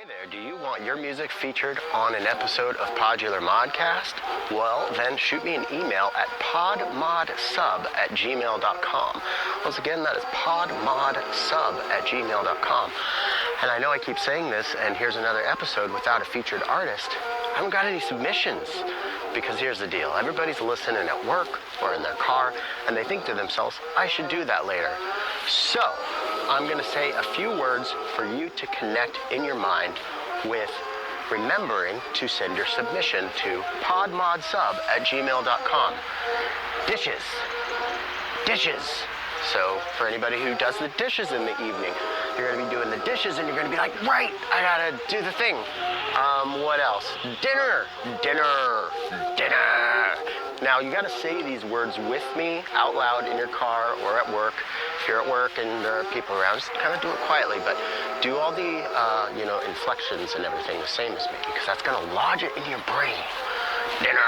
there, do you want your music featured on an episode of Modular Modcast? Well, then shoot me an email at podmodsub@gmail.com. Once again, that is podmodsub@gmail.com. And I know I keep saying this, and here's another episode without a featured artist. I haven't got any submissions. Because here's the deal, everybody's listening at work or in their car, and they think to themselves, I should do that later. So, I'm gonna say a few words for you to connect in your mind with remembering to send your submission to podmodsub@gmail.com. Dishes. Dishes. So, for anybody who does the dishes in the evening, you're gonna be doing the dishes and you're gonna be like, right, I gotta do the thing. What else? Dinner. Now, you gotta say these words with me out loud in your car or at work. If you're at work and there are people around, just kind of do it quietly, but do all the, inflections and everything the same as me, because that's gonna lodge it in your brain. Dinner.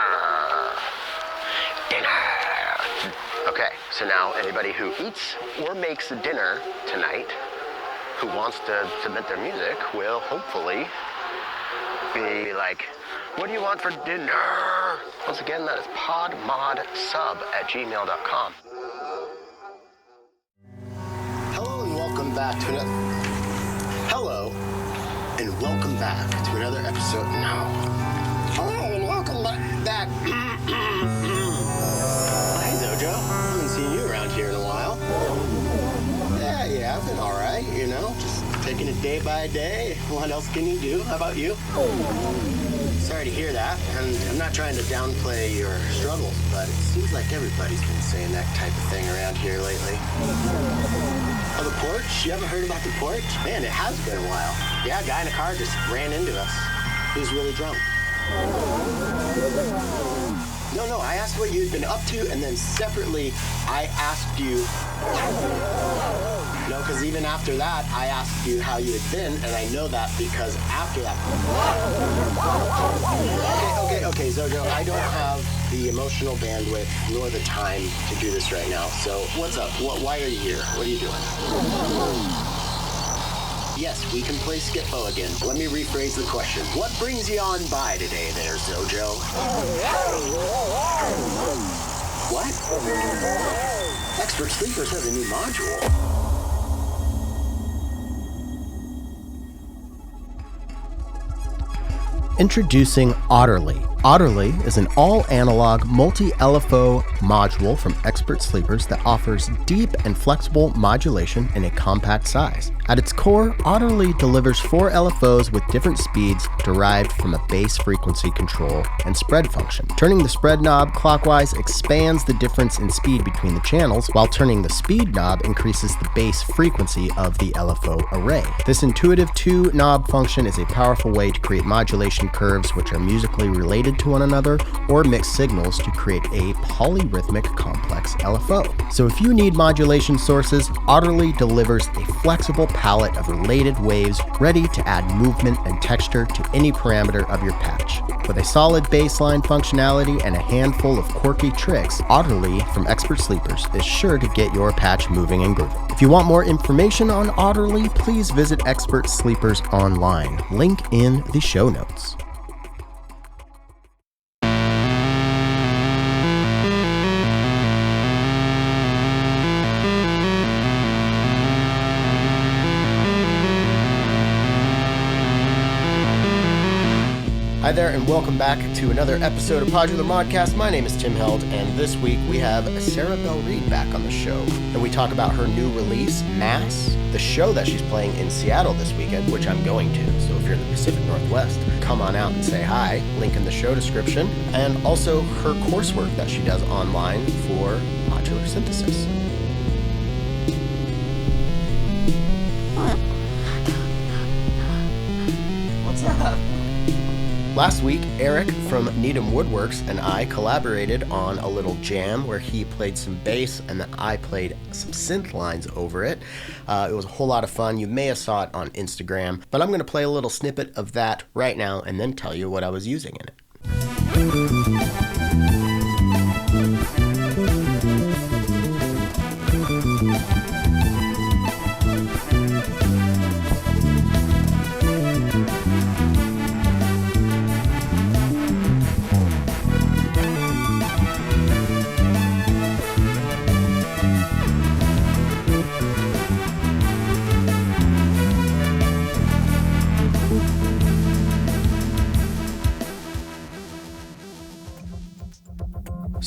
Okay, so now anybody who eats or makes a dinner tonight who wants to submit their music will hopefully be like, what do you want for dinner? Once again, that is podmodsub@gmail.com. Hello and welcome back to another episode. Hello and welcome back. Hi Zojo, haven't seen you around here in a while. Yeah, I've been all right, just taking it day by day. What else can you do? How about you? Sorry to hear that, and I'm not trying to downplay your struggles, but it seems like everybody's been saying that type of thing around here lately. Oh, the porch? You haven't heard about the porch? Man, it has been a while. Yeah, a guy in a car just ran into us. He was really drunk. No, I asked what you'd been up to, and then separately, I asked you... No, because even after that, I asked you how you had been, and I know that because after that... Okay, Zojo, I don't have the emotional bandwidth nor the time to do this right now, so what's up? Why are you here? What are you doing? Yes, we can play Skip-Bo again. Let me rephrase the question. What brings you on by today there, Zojo? What? Expert Sleepers has a new module. Introducing Otterly. Otterly is an all-analog, multi-LFO module from Expert Sleepers that offers deep and flexible modulation in a compact size. At its core, Otterly delivers 4 LFOs with different speeds derived from a bass frequency control and spread function. Turning the spread knob clockwise expands the difference in speed between the channels, while turning the speed knob increases the bass frequency of the LFO array. This intuitive 2-knob function is a powerful way to create modulation curves which are musically related to one another or mix signals to create a polyrhythmic complex LFO. So if you need modulation sources, Otterly delivers a flexible palette of related waves ready to add movement and texture to any parameter of your patch. With a solid baseline functionality and a handful of quirky tricks, Otterly from Expert Sleepers is sure to get your patch moving and grooving. If you want more information on Otterly, please visit Expert Sleepers online. Link in the show notes. Hi there, and welcome back to another episode of Modular Modcast. My name is Tim Held, and this week we have Belle Reid back on the show. And we talk about her new release, Mass, the show that she's playing in Seattle this weekend, which I'm going to. So if you're in the Pacific Northwest, come on out and say hi. Link in the show description. And also her coursework that she does online for modular synthesis. What's up? Last week, Erik from Needham Woodworks and I collaborated on a little jam where he played some bass and then I played some synth lines over it. It was a whole lot of fun. You may have saw it on Instagram, but I'm going to play a little snippet of that right now and then tell you what I was using in it.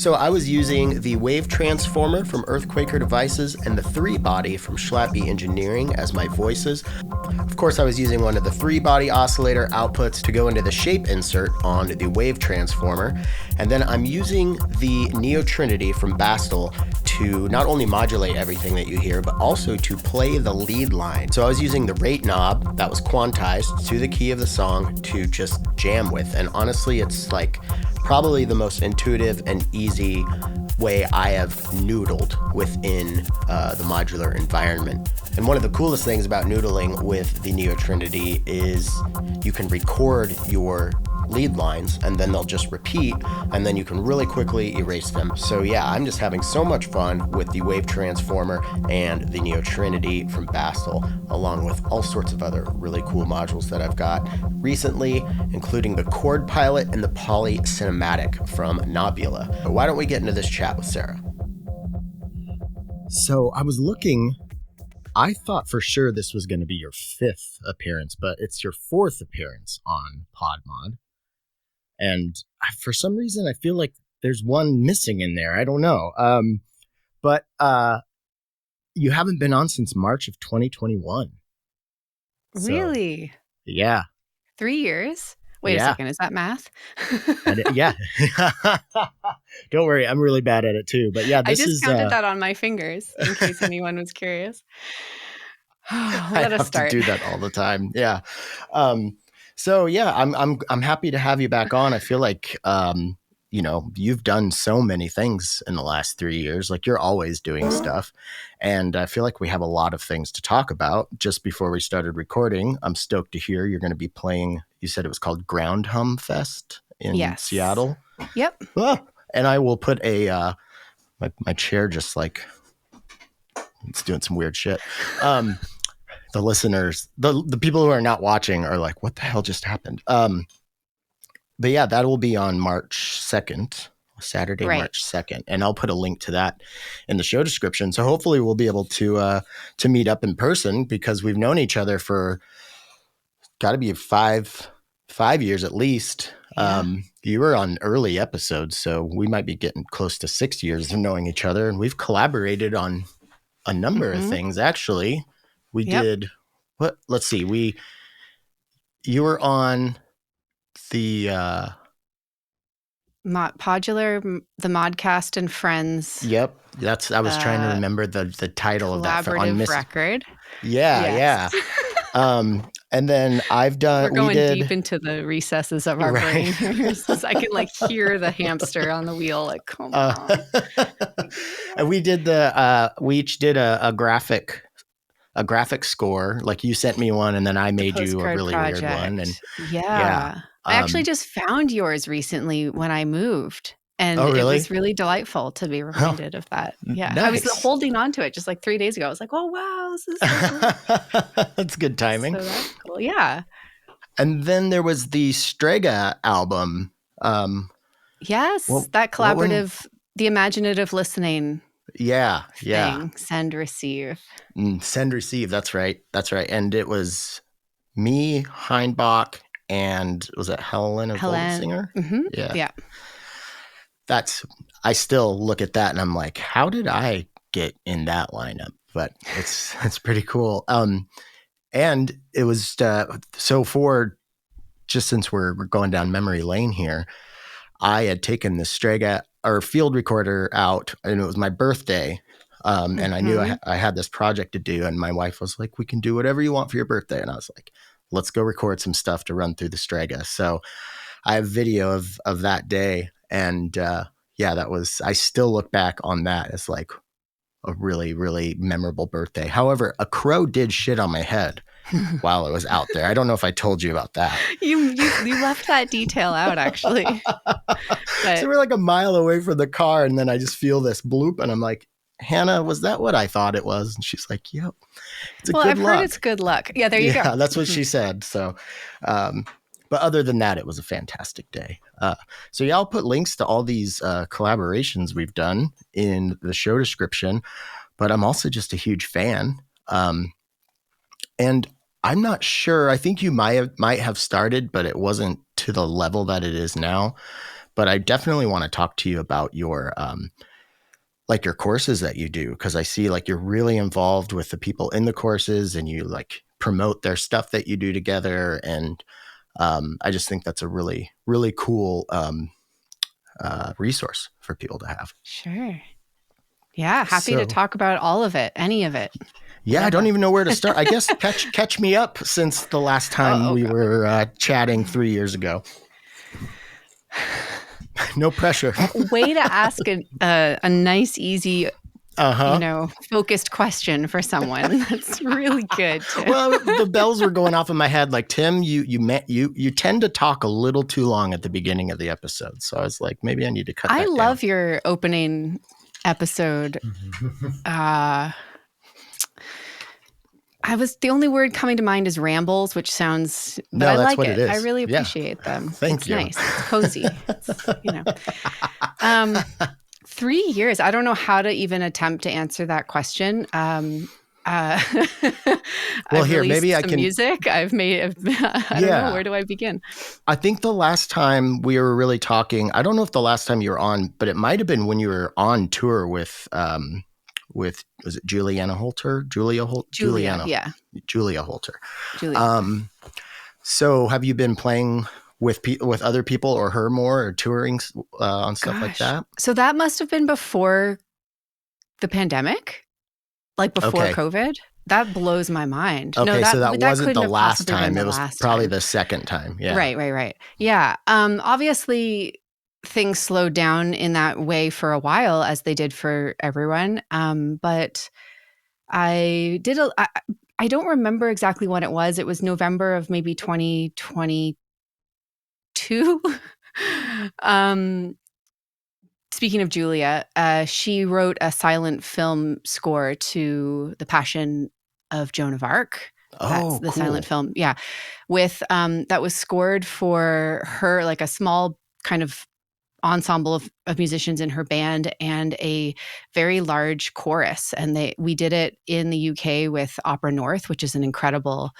So I was using the Wave Transformer from Earthquaker Devices and the 3-body from Schlappy Engineering as my voices. Of course, I was using one of the 3-body oscillator outputs to go into the shape insert on the Wave Transformer. And then I'm using the Neo Trinity from Bastel to not only modulate everything that you hear, but also to play the lead line. So I was using the rate knob that was quantized to the key of the song to just jam with. And honestly, it's like probably the most intuitive and easy way I have noodled within the modular environment. And one of the coolest things about noodling with the Neo Trinity is you can record your lead lines and then they'll just repeat, and then you can really quickly erase them. So yeah, I'm just having so much fun with the Wave Transformer and the Neo Trinity from Bastel, along with all sorts of other really cool modules that I've got recently, including the Chord Pilot and the Poly Cinematic from knobula. But why don't we get into this chat with Sarah? So I was looking, I thought for sure this was going to be your 5th appearance, but it's your 4th appearance on PodMod. And for some reason, I feel like there's one missing in there. I don't know. But you haven't been on since March of 2021. Really? So, yeah. 3 years? Wait a second. Is that math? Yeah. Don't worry. I'm really bad at it too. But yeah, I just counted that on my fingers in case anyone was curious. I have to do that all the time. Yeah. So yeah, I'm happy to have you back on. I feel like you've done so many things in the last 3 years. Like you're always doing stuff, and I feel like we have a lot of things to talk about. Just before we started recording, I'm stoked to hear you're going to be playing. You said it was called Ground Hum Fest in Seattle. Yep. Oh, and I will put a my chair just like it's doing some weird shit. The listeners, the people who are not watching are like, what the hell just happened? But yeah, that will be on March 2nd, Saturday, right. March 2nd. And I'll put a link to that in the show description. So hopefully we'll be able to meet up in person, because we've known each other for got to be five years at least. Yeah. You were on early episodes, so we might be getting close to 6 years of knowing each other. And we've collaborated on a number of things, actually. We did what? Let's see. You were on the Modular, the Modcast and Friends. Yep, I was trying to remember the title of that for collaborative record. Yeah. And then I've done. We're going deep into the recesses of our brain here. I can like hear the hamster on the wheel. Like, come on. And we did we each did a graphic score. Like you sent me one, and then I made you a really weird one. And yeah. I actually just found yours recently when I moved. And really? It was really delightful to be reminded of that. Yeah. Nice. I was holding on to it just like 3 days ago. I was like, oh, wow, this is so cool. That's good timing. So that's cool. Yeah. And then there was the Strega album. Yes. That collaborative, the imaginative listening. Yeah. Send, receive. Send, receive. That's right. And it was me, Heinbach, and was it Helen, a lead singer? Mm-hmm. Yeah. I still look at that and I'm like, how did I get in that lineup? But it's pretty cool. And it was so for just since we're going down memory lane here, I had taken the Strega or field recorder out, and it was my birthday. And I knew I had this project to do, and my wife was like, we can do whatever you want for your birthday. And I was like, let's go record some stuff to run through the Strega. So I have video of that day. And I still look back on that as like a really, really memorable birthday. However, a crow did shit on my head while I was out there. I don't know if I told you about that. You left that detail out, actually. So we're like a mile away from the car, and then I just feel this bloop, and I'm like, Hannah, was that what I thought it was? And she's like, yep. I've heard it's good luck. Yeah, there you go. Yeah, that's what she said. So, but other than that, it was a fantastic day. So I'll put links to all these collaborations we've done in the show description, but I'm also just a huge fan. And I'm not sure, I think you might have started, but it wasn't to the level that it is now. but I definitely want to talk to you about your like your courses that you do, because I see like you're really involved with the people in the courses and you like promote their stuff that you do together. And I just think that's a really, really cool resource for people to have. Sure. Yeah. Happy to talk about all of it, any of it. Yeah, whatever. I don't even know where to start. I guess catch me up since the last time we were chatting 3 years ago. No pressure. Way to ask a nice, easy, focused question for someone. That's really good. Well, the bells were going off in my head. Like, Tim, you tend to talk a little too long at the beginning of the episode. So I was like, maybe I need to cut that down. I love your opening episode. The only word coming to mind is rambles, which sounds, but I like it. I really appreciate them. Thank you. Nice. It's cozy. It's, 3 years. I don't know how to even attempt to answer that question. Well, here, maybe I can. Music. I've made. I don't know. Where do I begin? I think the last time we were really talking, I don't know if the last time you were on, but it might have been when you were on tour with was it Julia Holter? Julia Holter. So have you been playing with other people or her more, or touring on stuff like that? So that must have been before the pandemic, like before COVID. That blows my mind. Okay, so that wasn't the last time. It was probably the second time. Yeah. Right. Yeah. Obviously things slowed down in that way for a while, as they did for everyone. But I did I don't remember exactly when it was. It was November of maybe 2022. Speaking of Julia, she wrote a silent film score to The Passion of Joan of Arc. That's the silent film. Yeah. With that was scored for her, like a small kind of ensemble of musicians in her band and a very large chorus. And we did it in the UK with Opera North, which is an incredible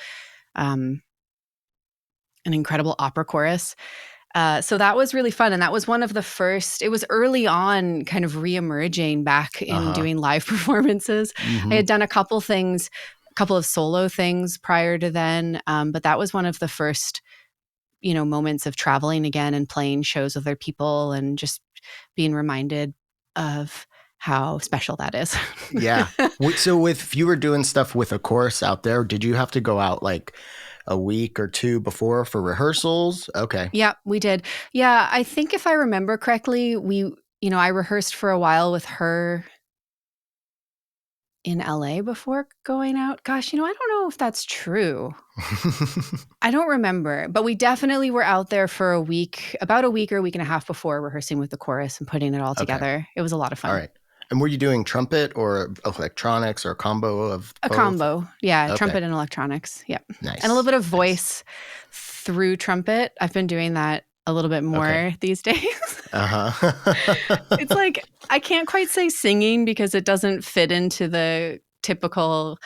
opera chorus. So that was really fun. And that was one of the first, it was early on kind of reemerging back in doing live performances. I had done a couple of solo things prior to then. But that was one of the first, moments of traveling again and playing shows with other people and just being reminded of how special that is. Yeah. So if you were doing stuff with a chorus out there, did you have to go out like a week or two before for rehearsals? Okay. Yeah, we did. Yeah, I think if I remember correctly, I rehearsed for a while with her in LA before going out. Gosh, I don't know if that's true. I don't remember, but we definitely were out there for about a week or a week and a half before, rehearsing with the chorus and putting it all together. It was a lot of fun. All right. And were you doing trumpet or electronics or a combo of both? A combo. Yeah. Okay. Trumpet and electronics. Yep. Nice. And a little bit of voice through trumpet. I've been doing that a little bit more these days. It's like, I can't quite say singing because it doesn't fit into the typical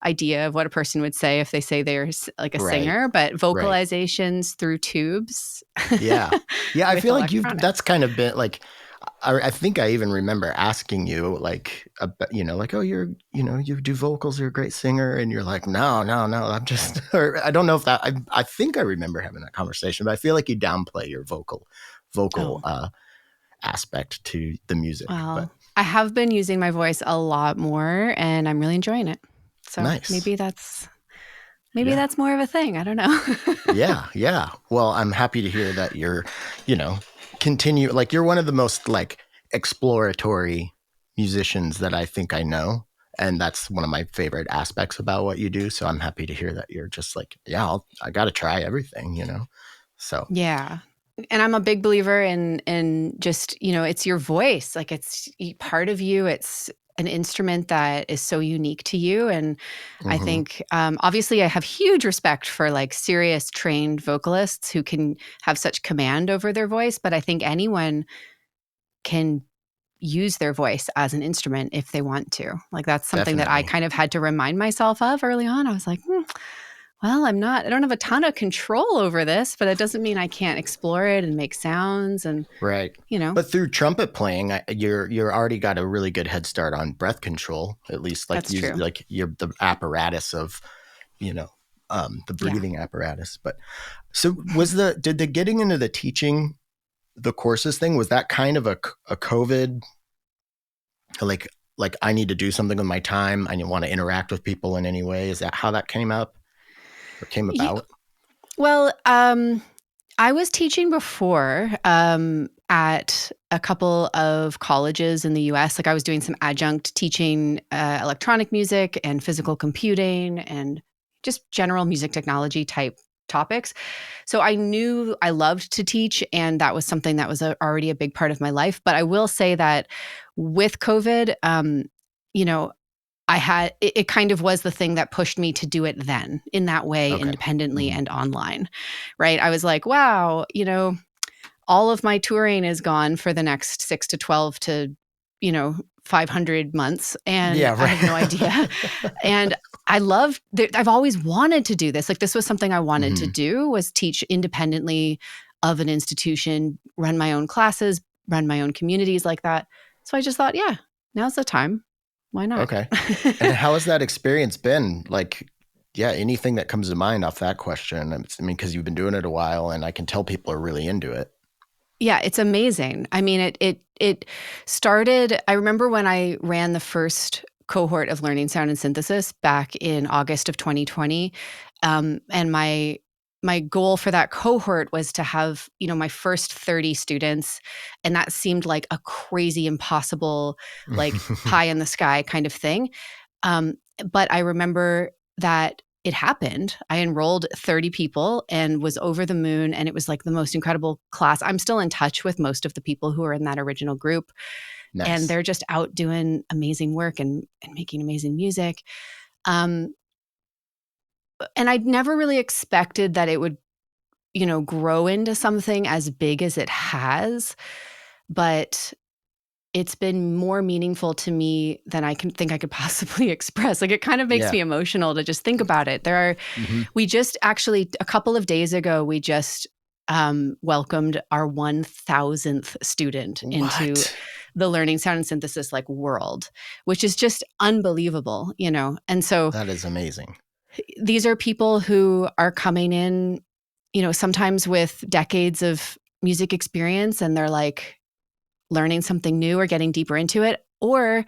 idea of what a person would say if they say they're like a singer, but vocalizations through tubes. Yeah. I feel like that's kind of been like, I think I even remember asking you like, oh, you do vocals, you're a great singer. And you're like, no, I'm just, or I don't know if that, I think I remember having that conversation, but I feel like you downplay your vocal aspect to the music. Well, but I have been using my voice a lot more and I'm really enjoying it. So maybe that's more of a thing. I don't know. Yeah. Well, I'm happy to hear that you're, continue, like you're one of the most like exploratory musicians that I think I know. And that's one of my favorite aspects about what you do. So I'm happy to hear that you're just like, I got to try everything, So. Yeah. And I'm a big believer in just, it's your voice. Like it's part of you. It's an instrument that is so unique to you. And I think, obviously I have huge respect for like serious trained vocalists who can have such command over their voice. But I think anyone can use their voice as an instrument if they want to. Like that's something that I kind of had to remind myself of early on. I was like, well, I don't have a ton of control over this, but it doesn't mean I can't explore it and make sounds and, Right. you know. But through trumpet playing, you're already got a really good head start on breath control, at least That's true. like you're the apparatus of, the Yeah. breathing apparatus. But so did the getting into the teaching the courses thing, was that kind of a COVID, like I need to do something with my time, I want to interact with people in any way? Is that how that came up or came about? Well, I was teaching before at a couple of colleges in the US. Like I was doing some adjunct teaching electronic music and physical computing and just general music technology type topics. So I knew I loved to teach, and that was something that was already a big part of my life. But I will say that with COVID, you know, it kind of was the thing that pushed me to do it then in that way, Okay. independently and online, right? I was like, wow, all of my touring is gone for the next 6 to 12 to, 500 months. And Yeah, right. I have no idea. And I've always wanted to do this. Like this was something I wanted to do, was teach independently of an institution, run my own classes, run my own communities like that. So I just thought, yeah, now's the time. Why not? Okay. And how has that experience been? Like, yeah, anything that comes to mind off that question? I mean, because you've been doing it a while, and I can tell people are really into it. Yeah, it's amazing. I mean, it started, I remember when I ran the first cohort of learning sound and synthesis back in August of 2020. And my goal for that cohort was to have, my first 30 students. And that seemed like a crazy, impossible, like pie in the sky kind of thing. But I remember that it happened. I enrolled 30 people and was over the moon. And it was like the most incredible class. I'm still in touch with most of the people who are in that original group. Nice. And they're just out doing amazing work and making amazing music. And I'd never really expected that it would, grow into something as big as it has. But it's been more meaningful to me than I can think I could possibly express. Like it kind of makes me emotional to just think about it. We just actually, a couple of days ago, we just welcomed our 1,000th student into the learning sound and synthesis world, which is just unbelievable, And so that is amazing. These are people who are coming in, sometimes with decades of music experience, and they're like, learning something new or getting deeper into it. Or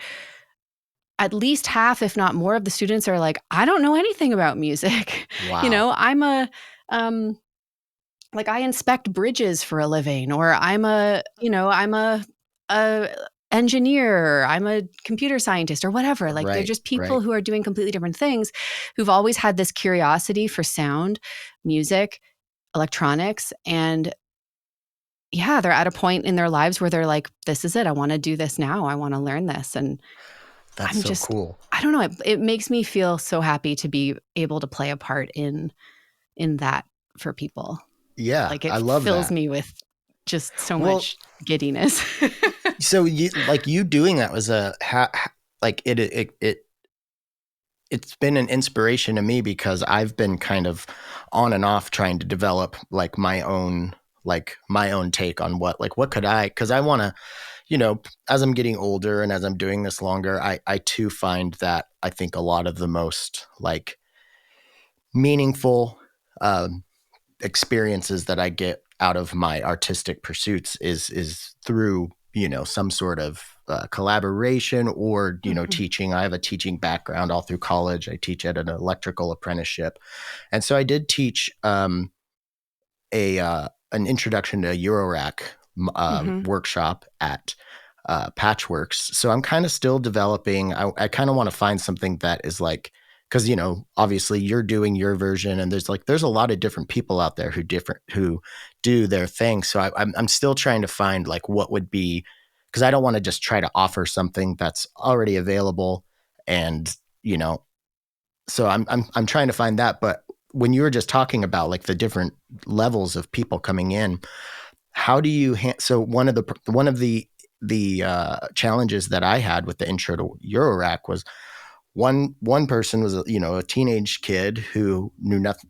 at least half, if not more, of the students are like, I don't know anything about music. Wow. I'm a, I inspect bridges for a living, or I'm a engineer, I'm a computer scientist or whatever. Like they're just people who are doing completely different things, who've always had this curiosity for sound, music, electronics, and yeah, they're at a point in their lives where they're like, this is it. I want to do this now. I want to learn this. And that's cool. I don't know. It makes me feel so happy to be able to play a part in that for people. Yeah, I love fills that. me with just so much giddiness. So you doing that was it's been an inspiration to me, because I've been kind of on and off trying to develop my own take on what could I, because I want to, as I'm getting older and as I'm doing this longer, I too find that I think a lot of the most meaningful experiences that I get out of my artistic pursuits is through, some sort of collaboration or, teaching. I have a teaching background all through college. I teach at an electrical apprenticeship. And so I did teach an introduction to Eurorack workshop at PATCHWERKS. So I'm kind of still developing. I kind of want to find something that is because obviously you're doing your version, and there's a lot of different people out there who do their thing. So I'm still trying to find what would be, because I don't want to just try to offer something that's already available, and so I'm trying to find that. But when you were just talking about the different levels of people coming in, how do you so one of the challenges that I had with the intro to Eurorack was one person was a teenage kid who knew nothing.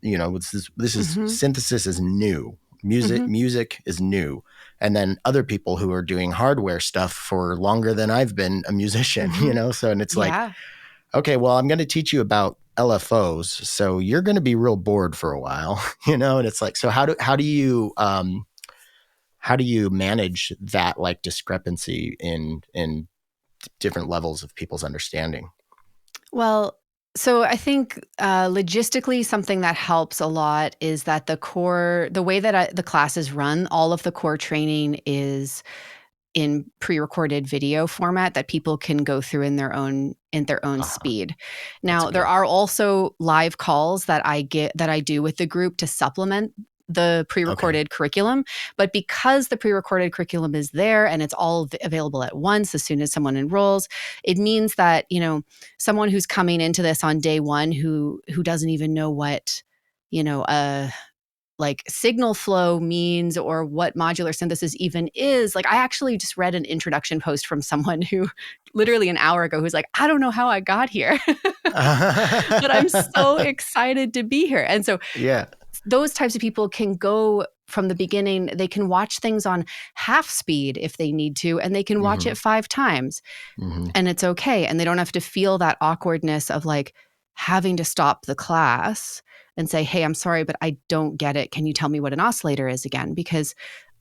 This is synthesis is new. Music is new. And then other people who are doing hardware stuff for longer than I've been a musician, So, and it's like, okay, well, I'm going to teach you about LFOs. So you're going to be real bored for a while, and it's like, so how do you manage that like discrepancy in different levels of people's understanding? Well, so I think logistically, something that helps a lot is that the way that the classes run, all of the core training is in pre-recorded video format that people can go through in their own speed. Now, there are also live calls that I do with the group to supplement the pre-recorded curriculum, but because the pre-recorded curriculum is there and it's all available at once as soon as someone enrolls, it means that, someone who's coming into this on day one who doesn't even know what, like signal flow means or what modular synthesis even is. Like I actually just read an introduction post from someone who literally an hour ago who's like, I don't know how I got here, but I'm so excited to be here. And so those types of people can go from the beginning. They can watch things on half speed if they need to, and they can watch it 5 times and it's okay. And they don't have to feel that awkwardness of like having to stop the class and say, hey, I'm sorry, but I don't get it. Can you tell me what an oscillator is again? Because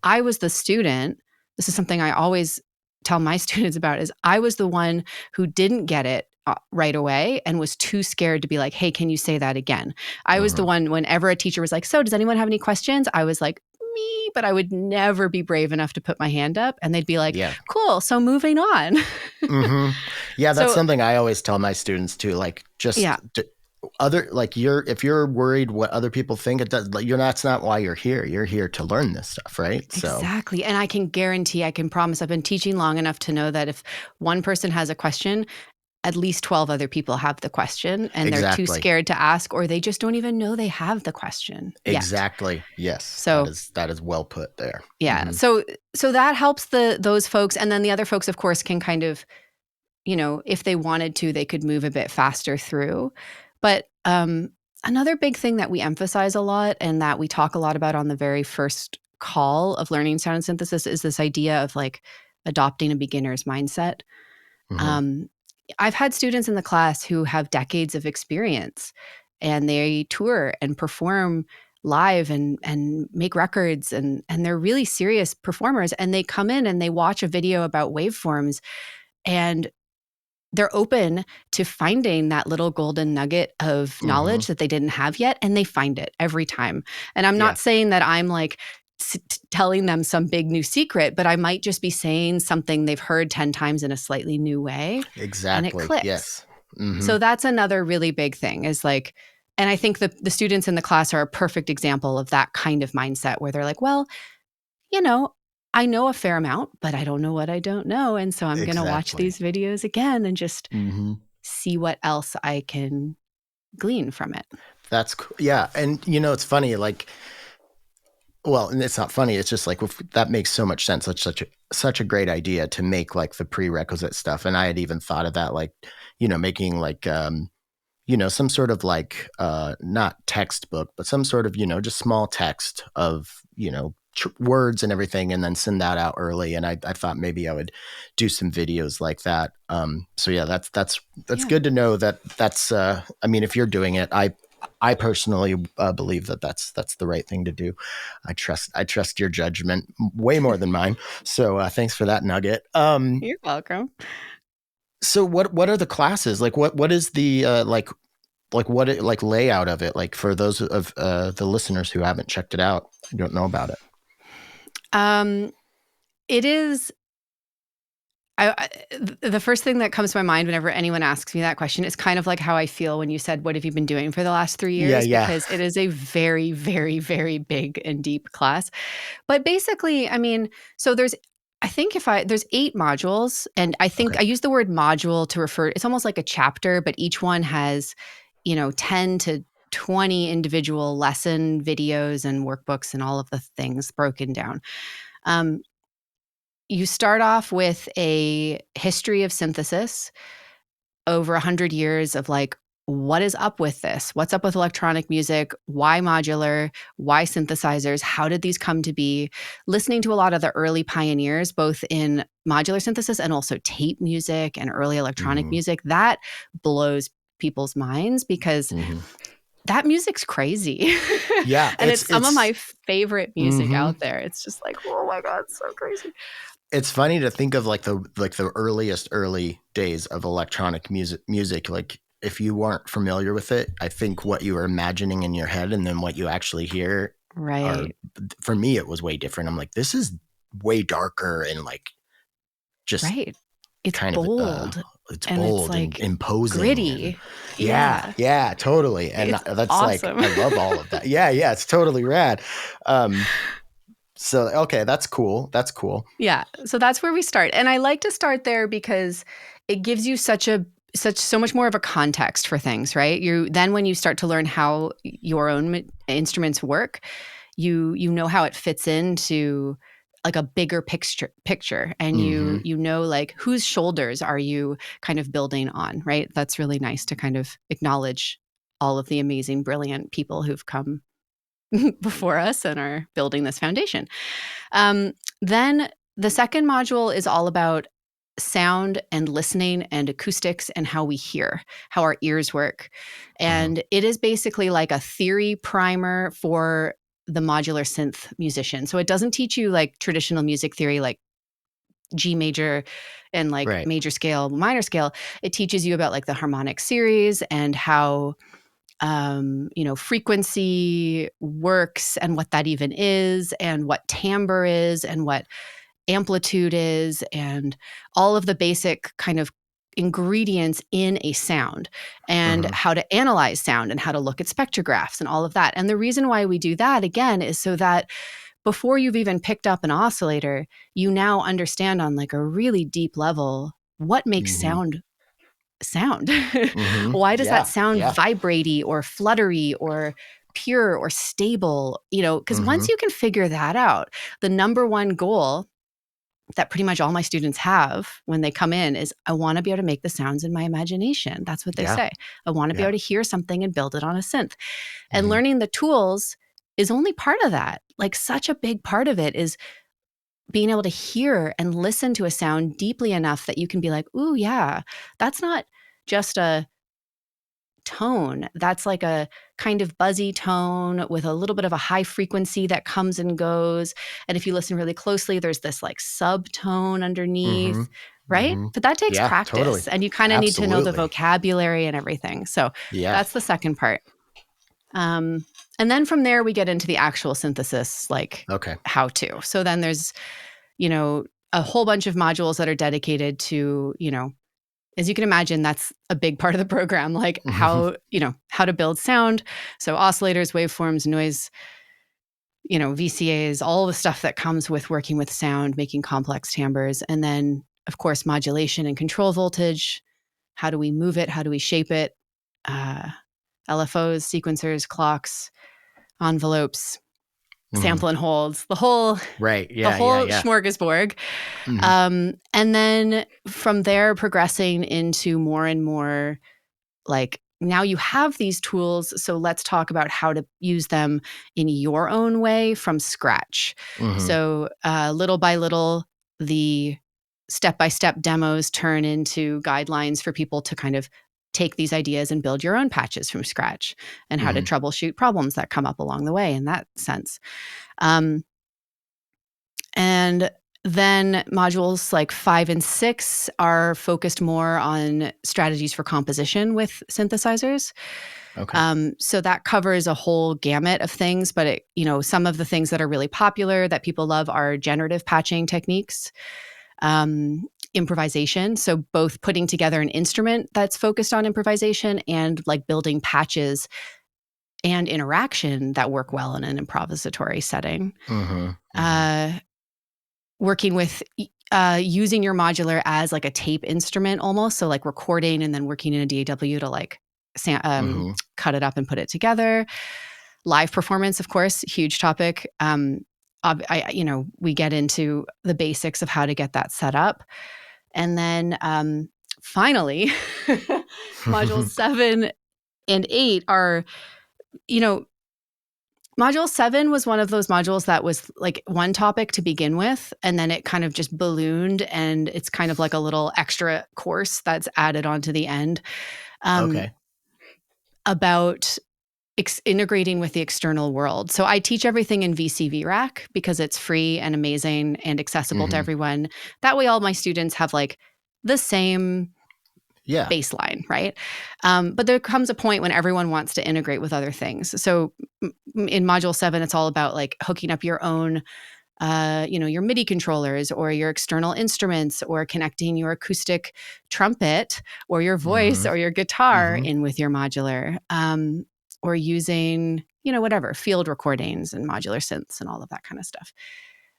I was the student. This is something I always tell my students about is I was the one who didn't get it right away and was too scared to be like, hey, can you say that again? I was the one whenever a teacher was like, so does anyone have any questions? I was like, me, but I would never be brave enough to put my hand up. And they'd be like, cool, so moving on. Yeah, that's something I always tell my students too. Like just if you're worried what other people think, that's not why you're here. You're here to learn this stuff, right? Exactly. And I can promise I've been teaching long enough to know that if one person has a question, at least 12 other people have the question and they're too scared to ask, or they just don't even know they have the question yet. Exactly. Yes. So that is well put there. Yeah. So that helps those folks. And then the other folks, of course, can kind of, if they wanted to, they could move a bit faster through. But another big thing that we emphasize a lot and that we talk a lot about on the very first call of learning sound and synthesis is this idea of like adopting a beginner's mindset. I've had students in the class who have decades of experience and they tour and perform live and make records and they're really serious performers, and they come in and they watch a video about waveforms and they're open to finding that little golden nugget of knowledge that they didn't have yet, and they find it every time. And I'm not saying that I'm like telling them some big new secret, but I might just be saying something they've heard 10 times in a slightly new way. Exactly. And it clicks. Yes. So that's another really big thing is like, and I think the students in the class are a perfect example of that kind of mindset where they're like, well, I know a fair amount, but I don't know what I don't know. And so I'm going to watch these videos again and just see what else I can glean from it. That's cool. Yeah. And, it's funny, like, well, and it's not funny. It's just like, that makes so much sense. It's such a great idea to make like the prerequisite stuff. And I had even thought of that, like, making like, some sort of like, not textbook, but some sort of, just small text of, words and everything, and then send that out early. And I thought maybe I would do some videos like that. So yeah, that's good to know that's, I mean, if you're doing it, I personally believe that's the right thing to do. I trust your judgment way more than mine. So thanks for that nugget. You're welcome. So what are the classes? Like what is the what layout of it? Like for those of the listeners who haven't checked it out, who don't know about it. It is. The first thing that comes to my mind whenever anyone asks me that question is kind of like how I feel when you said, what have you been doing for the last 3 years? Yeah. Because it is a very, very, very big and deep class. But basically, I mean, so there's 8 modules, and I think I use the word module to refer, it's almost like a chapter, but each one has, 10 to 20 individual lesson videos and workbooks and all of the things broken down. You start off with a history of synthesis. over 100 years of like, what is up with this? What's up with electronic music? Why modular? Why synthesizers? How did these come to be? Listening to a lot of the early pioneers, both in modular synthesis and also tape music and early electronic music, that blows people's minds because that music's crazy. Yeah. And it's some of my favorite music out there. It's just like, oh my God, it's so crazy. It's funny to think of like the early days of electronic music. Like if you weren't familiar with it, I think what you were imagining in your head and then what you actually hear, for me, it was way different. I'm like, this is way darker and like just It's kind bold. of it's and bold it's like and imposing, gritty. Yeah, totally. And it's that's awesome. like, I love all of that. Yeah, it's totally rad. So, okay, that's cool. Yeah. So that's where we start. And I like to start there because it gives you so much more of a context for things, right? Then when you start to learn how your own instruments work, you know how it fits into like a bigger picture and you know like whose shoulders are you kind of building on, right? That's really nice to kind of acknowledge all of the amazing, brilliant people who've come before us and are building this foundation. Then the second module is all about sound and listening and acoustics and how we hear, how our ears work. And it is basically like a theory primer for the modular synth musician. So it doesn't teach you like traditional music theory, like G major and like major scale, minor scale. It teaches you about like the harmonic series and how frequency works and what that even is and what timbre is and what amplitude is and all of the basic kind of ingredients in a sound and how to analyze sound and how to look at spectrographs and all of that. And the reason why we do that again is so that before you've even picked up an oscillator, you now understand on like a really deep level what makes sound. Why does that sound vibratey or fluttery or pure or stable? Because once you can figure that out, the number one goal that pretty much all my students have when they come in is I want to be able to make the sounds in my imagination. That's what they say. I want to be able to hear something and build it on a synth. And learning the tools is only part of that. Like such a big part of it is being able to hear and listen to a sound deeply enough that you can be like, ooh, yeah, that's not just a tone. That's like a kind of buzzy tone with a little bit of a high frequency that comes and goes. And if you listen really closely, there's this like subtone underneath, right? But that takes practice. Totally. And you kind of need to know the vocabulary and everything. So that's the second part. And then from there, we get into the actual synthesis, like how to. So then there's, a whole bunch of modules that are dedicated to, as you can imagine, that's a big part of the program, like how to build sound. So oscillators, waveforms, noise, VCAs, all the stuff that comes with working with sound, making complex timbres. And then, of course, modulation and control voltage. How do we move it? How do we shape it? LFOs, sequencers, clocks, envelopes, sample and holds, the whole smorgasbord. And then from there, progressing into more and more like, now you have these tools, so let's talk about how to use them in your own way from scratch. So little by little, the step-by-step demos turn into guidelines for people to kind of take these ideas and build your own patches from scratch and how to troubleshoot problems that come up along the way in that sense. And then modules like 5 and 6 are focused more on strategies for composition with synthesizers. So that covers a whole gamut of things, but some of the things that are really popular that people love are generative patching techniques, improvisation. So both putting together an instrument that's focused on improvisation and like building patches and interaction that work well in an improvisatory setting. Working with using your modular as like a tape instrument almost. So like recording and then working in a DAW to like cut it up and put it together. Live performance, of course, huge topic. We get into the basics of how to get that set up. And then finally, modules 7 and 8 are, module 7 was one of those modules that was like one topic to begin with, and then it kind of just ballooned, and it's kind of like a little extra course that's added onto the end Okay. about integrating with the external world. So I teach everything in VCV Rack because it's free and amazing and accessible to everyone. That way all my students have like the same baseline, right? But there comes a point when everyone wants to integrate with other things. So in module 7, it's all about like hooking up your own, your MIDI controllers or your external instruments, or connecting your acoustic trumpet or your voice or your guitar in with your modular, or using, whatever, field recordings and modular synths and all of that kind of stuff.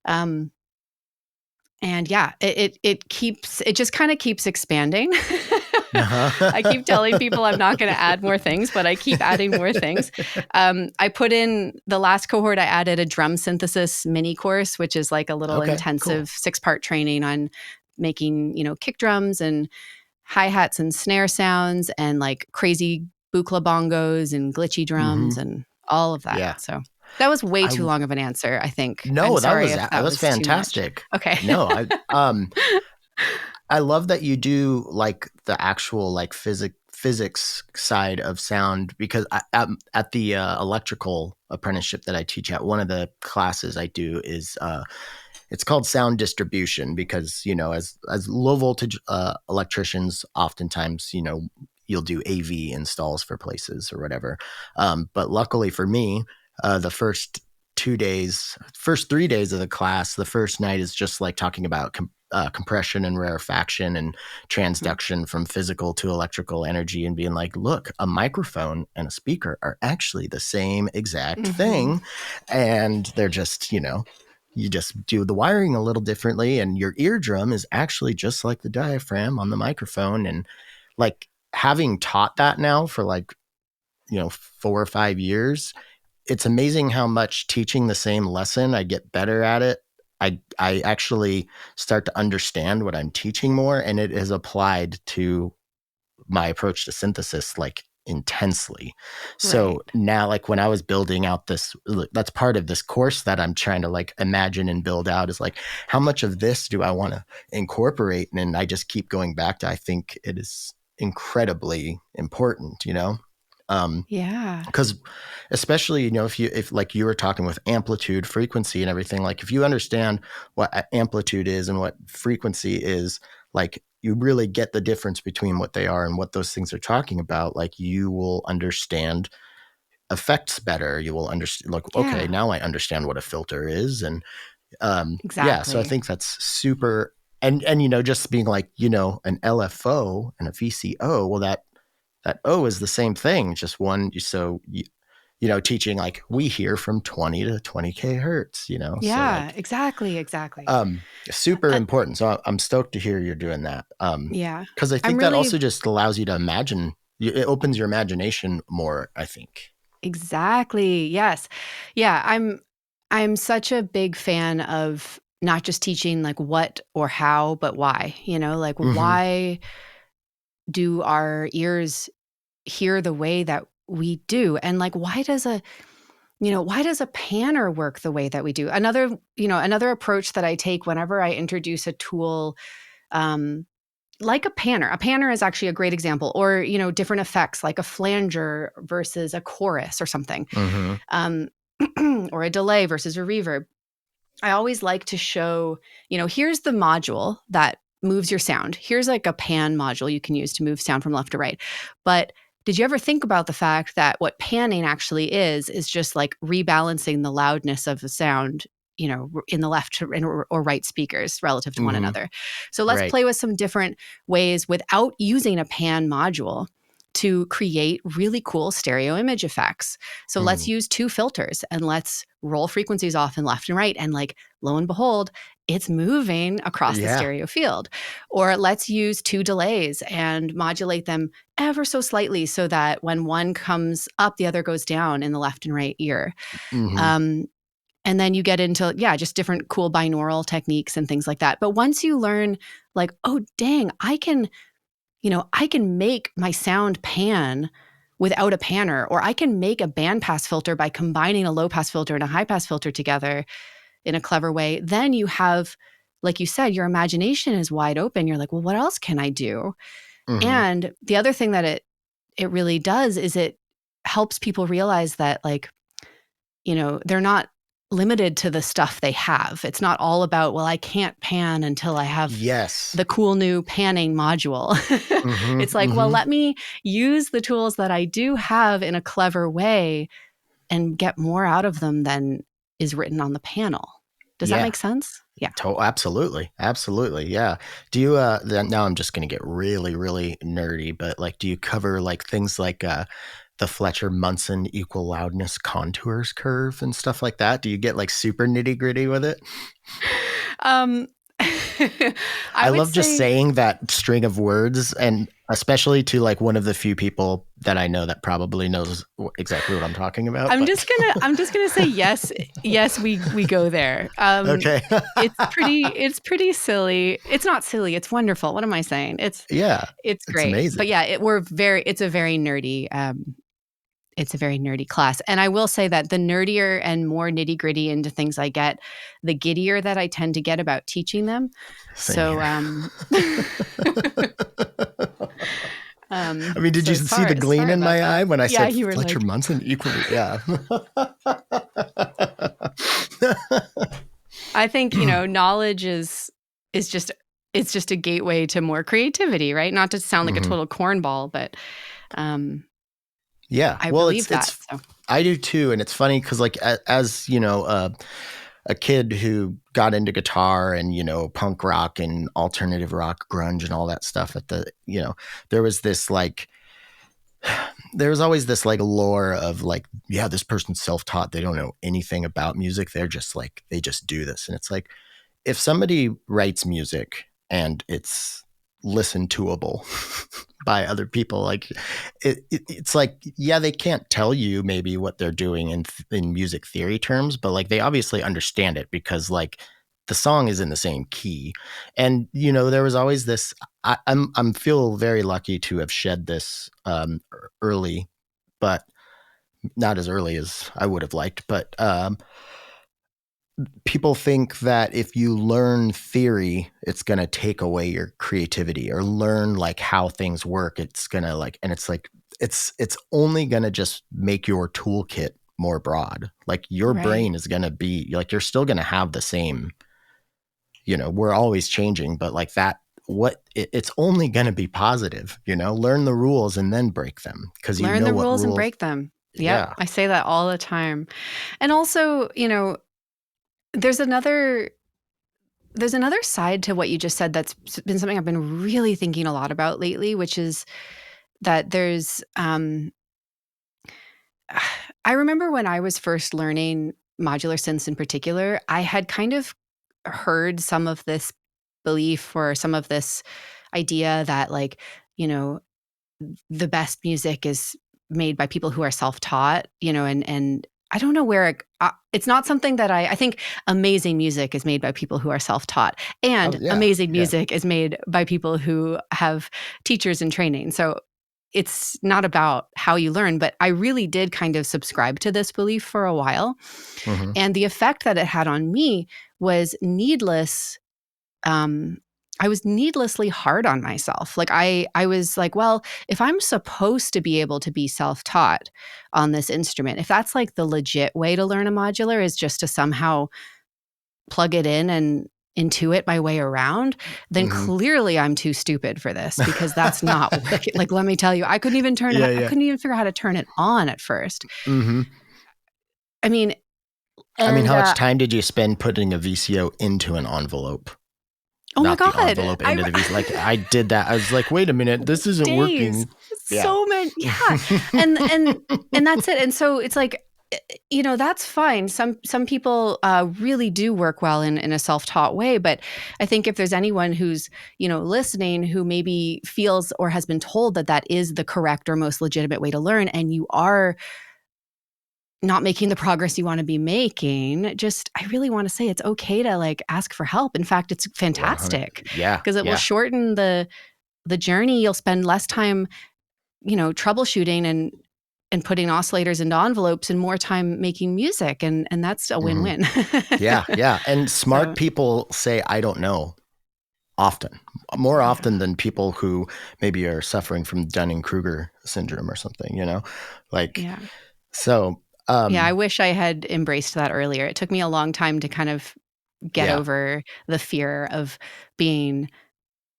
And yeah, it just kind of keeps expanding. I keep telling people I'm not going to add more things, but I keep adding more things. I put in the last cohort, I added a drum synthesis mini course, which is like a little intensive 6-part training on making, kick drums and hi-hats and snare sounds and like crazy buchla bongos and glitchy drums and all of that. Yeah. So that was way too long of an answer, I think. No, I'm sorry that was too much. fantastic. Okay. No, I love that you do like the actual like physics side of sound, because at the electrical apprenticeship that I teach at, one of the classes I do is it's called sound distribution, because as low voltage electricians, oftentimes you'll do AV installs for places or whatever. But luckily for me, the first 3 days of the class, the first night is just like talking about compression and rarefaction and transduction from physical to electrical energy, and being like, look, a microphone and a speaker are actually the same exact thing. And they're just, you just do the wiring a little differently, and your eardrum is actually just like the diaphragm on the microphone. And like, having taught that now for like, 4 or 5 years, it's amazing how much teaching the same lesson, I get better at it. I actually start to understand what I'm teaching more, and it has applied to my approach to synthesis like intensely. So now, like when I was building out this, that's part of this course that I'm trying to like imagine and build out, is like, how much of this do I want to incorporate? And I just keep going back to, I think it is incredibly important, because especially, if like you were talking with amplitude, frequency and everything, like if you understand what amplitude is and what frequency is, like you really get the difference between what they are and what those things are talking about. Like you will understand effects better. You will understand, like, okay, now I understand what a filter is. And so I think that's super. And just being like, an LFO and a VCO, well, that O is the same thing, just one. So teaching like we hear from 20 to 20K hertz, Yeah, so like, exactly. super important. So I'm stoked to hear you're doing that. Yeah. Because I think that also just allows you to imagine, it opens your imagination more, I think. Exactly. Yes. Yeah. I'm such a big fan of not just teaching like what or how, but why, like why do our ears hear the way that we do? And like, why does a panner work the way that we do? Another approach that I take whenever I introduce a tool, like a panner. A panner is actually a great example, or, different effects like a flanger versus a chorus or something, or a delay versus a reverb. I always like to show, here's the module that moves your sound. Here's like a pan module you can use to move sound from left to right. But did you ever think about the fact that what panning actually is just like rebalancing the loudness of the sound, in the left or right speakers relative to one another? So let's play with some different ways without using a pan module to create really cool stereo image effects. So let's use 2 filters and let's roll frequencies off in left and right. And like, lo and behold, it's moving across the stereo field. Or let's use 2 delays and modulate them ever so slightly so that when one comes up, the other goes down in the left and right ear. And then you get into, just different cool binaural techniques and things like that. But once you learn like, oh, dang, I can I can make my sound pan without a panner, or I can make a bandpass filter by combining a low pass filter and a high pass filter together in a clever way. Then you have, like you said, your imagination is wide open. You're like, well, what else can I do? Mm-hmm. And the other thing that it really does is it helps people realize that, like, they're not limited to the stuff they have. It's not all about, well, I can't pan until I have the cool new panning module. It's like, well, let me use the tools that I do have in a clever way and get more out of them than is written on the panel. Does that make sense? Yeah. Absolutely. Absolutely. Yeah. Do you, now I'm just going to get really, really nerdy, but like, do you cover like things like, the Fletcher-Munson equal loudness contours curve and stuff like that? Do you get like super nitty gritty with it? I love just saying that string of words, and especially to like one of the few people that I know that probably knows exactly what I'm talking about. I'm just gonna say yes, we go there. Okay. It's pretty silly. It's not silly. It's wonderful. What am I saying? It's great. It's amazing. But yeah, it's a very nerdy. It's a very nerdy class. And I will say that the nerdier and more nitty gritty into things I get, the giddier that I tend to get about teaching them. Same I mean, did you see the gleam in my eye when I said Fletcher Munson equally? Yeah. I think, knowledge is just, it's just a gateway to more creativity, right? Not to sound like a total cornball, but yeah, I believe that. So. I do too, and it's funny because, like, as a kid who got into guitar and punk rock and alternative rock, grunge, and all that stuff. There was this like, there was always this like lore of like, yeah, this person's self-taught. They don't know anything about music. They're just like, they just do this, and it's like, if somebody writes music and it's listen toable by other people, like it's like, yeah, they can't tell you maybe what they're doing in music theory terms, but like they obviously understand it because like the song is in the same key. And there was always this, I'm feel very lucky to have shed this early, but not as early as I would have liked, but people think that if you learn theory, it's going to take away your creativity, or learn like how things work. It's going to like, and it's like, it's only going to just make your toolkit more broad. Like your brain is going to be like, you're still going to have the same, we're always changing, but like that, it's only going to be positive, learn the rules and then break them. Cause learn the rules and break them. Yep. Yeah. I say that all the time. And also, there's another side to what you just said that's been something I've been really thinking a lot about lately, which is that there's I remember when I was first learning modular synths in particular, I had kind of heard some of this belief or some of this idea that like, the best music is made by people who are self-taught, and I don't know where it's not something that I think amazing music is made by people who are self-taught, and amazing music is made by people who have teachers in training. So it's not about how you learn, but I really did kind of subscribe to this belief for a while. And the effect that it had on me was needless. I was needlessly hard on myself. Like I was like, well, if I'm supposed to be able to be self-taught on this instrument, if that's like the legit way to learn a modular is just to somehow plug it in and intuit my way around, then clearly I'm too stupid for this, because that's not working. Like, let me tell you, I couldn't even I couldn't even figure out how to turn it on at first. I mean, how much time did you spend putting a VCO into an envelope? Oh my God. The envelope into the VCO. Like I did that. I was like, wait a minute, this isn't working. So many. Yeah. And that's it. And so it's like, that's fine. Some people really do work well in a self-taught way. But I think if there's anyone who's, listening, who maybe feels or has been told that that is the correct or most legitimate way to learn, and you are not making the progress you want to be making, I really want to say it's okay to like ask for help. In fact, it's fantastic. Yeah. Because it will shorten the the journey, you'll spend less time, troubleshooting and putting oscillators into envelopes and more time making music. And that's a win-win. Yeah. Yeah. And smart So, people say, I don't know often, more yeah. often than people who maybe are suffering from Dunning-Kruger syndrome or something, like, Yeah. so, Yeah. I wish I had embraced that earlier. It took me a long time to kind of get yeah. over the fear of being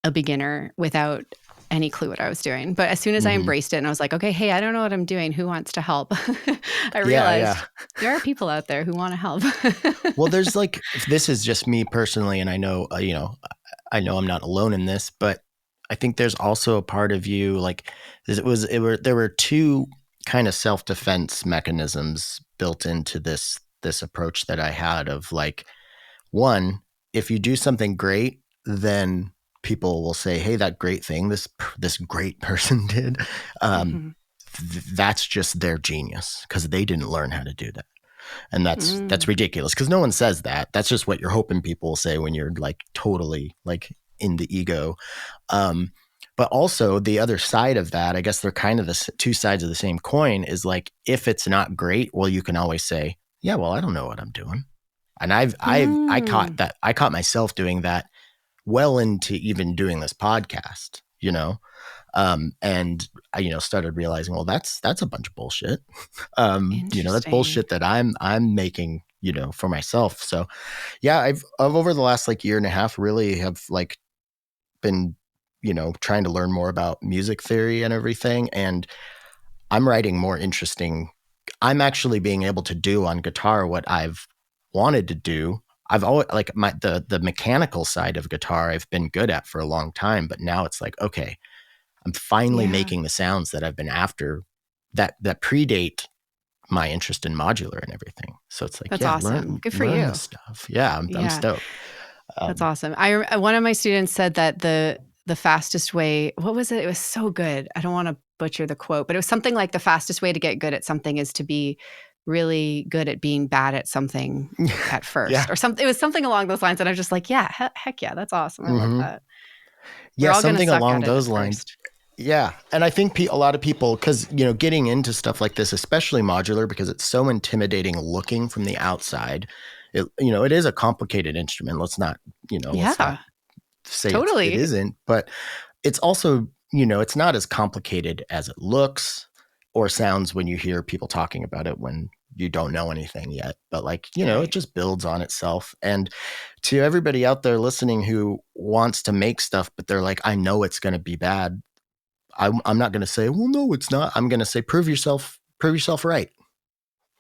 a beginner without any clue what I was doing. But as soon as I embraced it and I was like, okay, hey, I don't know what I'm doing. Who wants to help? I Yeah. Yeah. realized there are people out there who want to help. Well, there's like, this is just me personally, and I know, I know I'm not alone in this, but I think there's also a part of you, like, there were two kind of self-defense mechanisms built into this approach that I had of like, one, if you do something great, then people will say, hey, that great thing this great person did, um, Mhm. that's just their genius because they didn't learn how to do that. And that's Mm. ridiculous because no one says that. That's just what you're hoping people will say when you're like totally like in the ego. Um, but also the other side of that, I guess they're kind of the two sides of the same coin, is like, if it's not great, well, you can always say, yeah, well, I don't know what I'm doing. And Mm. I caught myself doing that well into even doing this podcast, and I, started realizing, well, that's a bunch of bullshit. That's Interesting. bullshit that I'm making, for myself. So yeah, I've over the last like year and a half really have like been, trying to learn more about music theory and everything. And I'm writing more interesting. I'm actually being able to do on guitar what I've wanted to do. I've always like the mechanical side of guitar I've been good at for a long time, but now it's like, okay, I'm finally Yeah. making the sounds that I've been after that predate my interest in modular and everything. So it's like, That's yeah, awesome. Good for learn you. this stuff. Yeah, I'm Yeah. stoked. That's Um, awesome. One of my students said that the fastest way, what was it? It was so good. I don't want to butcher the quote, but it was something like the fastest way to get good at something is to be really good at being bad at something at yeah. first, or something. It was something along those lines, and I was just like, yeah, heck yeah, that's awesome. I love hmm that. We're Yeah, all gonna something suck along at it at those lines. first. Yeah. And I think a lot of people, because, getting into stuff like this, especially modular, because it's so intimidating looking from the outside, it is a complicated instrument. Let's not Yeah, say it totally. isn't, but it's also, it's not as complicated as it looks or sounds when you hear people talking about it when you don't know anything yet. But like, it Right. just builds on itself. And to everybody out there listening who wants to make stuff, but they're like, I know it's going to be bad. I'm not going to say, well, no, it's not. I'm going to say, prove yourself right.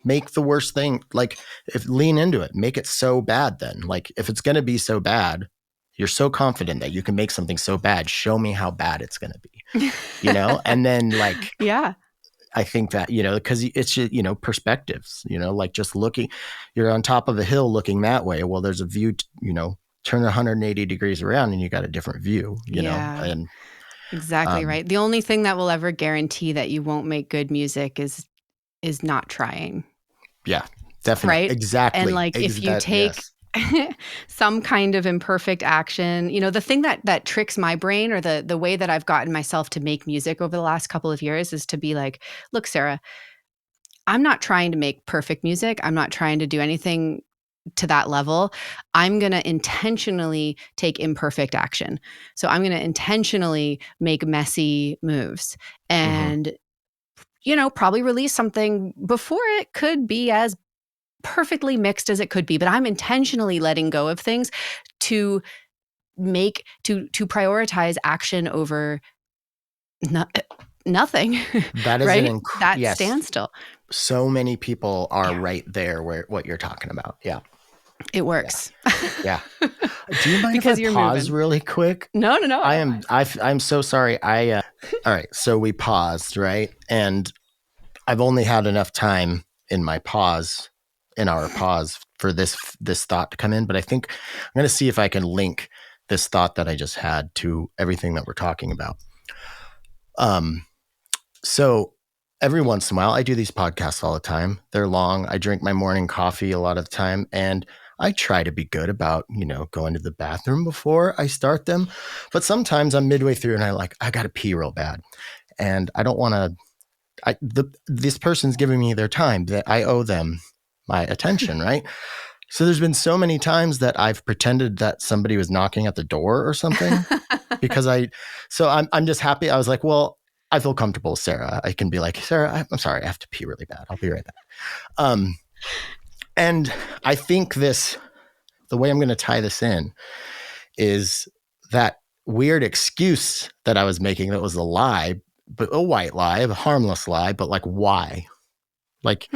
Make the worst thing, like, if lean into it, make it so bad. Then like, if it's going to be so bad, you're so confident that you can make something so bad, show me how bad it's going to be, and then like, Yeah. I think that, because it's just, perspectives, like just looking, you're on top of a hill looking that way, well, there's a view, turn 180 degrees around and you got a different view, Yeah. and Exactly um right. The only thing that will ever guarantee that you won't make good music is not trying. yeah, definitely, Right? And, exactly, like, if you that, take yes. some kind of imperfect action, the thing that tricks my brain, or the way that I've gotten myself to make music over the last couple of years, is to be like, "Look, Sarah, I'm not trying to make perfect music. I'm not trying to do anything to that level. I'm gonna intentionally take imperfect action. So I'm gonna intentionally make messy moves hmm and, probably release something before it could be as perfectly mixed as it could be, but I'm intentionally letting go of things to to prioritize action over no, nothing, that is right? That yes, standstill. so many people are Yeah, right there where what you're talking about. Yeah. it Yeah. works. Yeah. Do you mind if I Because you're pause moving. really quick? No, no, no, I don't mind. I'm so sorry. All right. So we paused, right? And I've only had enough time in our pause for this thought to come in, but I think I'm going to see if I can link this thought that I just had to everything that we're talking about. Um, so every once in a while, I do these podcasts all the time. They're long. I drink my morning coffee a lot of the time, and I try to be good about, going to the bathroom before I start them. But sometimes I'm midway through and I got to pee real bad. And I don't want to, this person's giving me their time that I owe them my attention, right? So there's been so many times that I've pretended that somebody was knocking at the door or something because I'm just happy. I was like, well, I feel comfortable with Sarah. I can be like, Sarah, I'm sorry, I have to pee really bad. I'll be right back. And I think the way I'm going to tie this in is that weird excuse that I was making that was a lie, but a white lie, a harmless lie, but like, why? Like,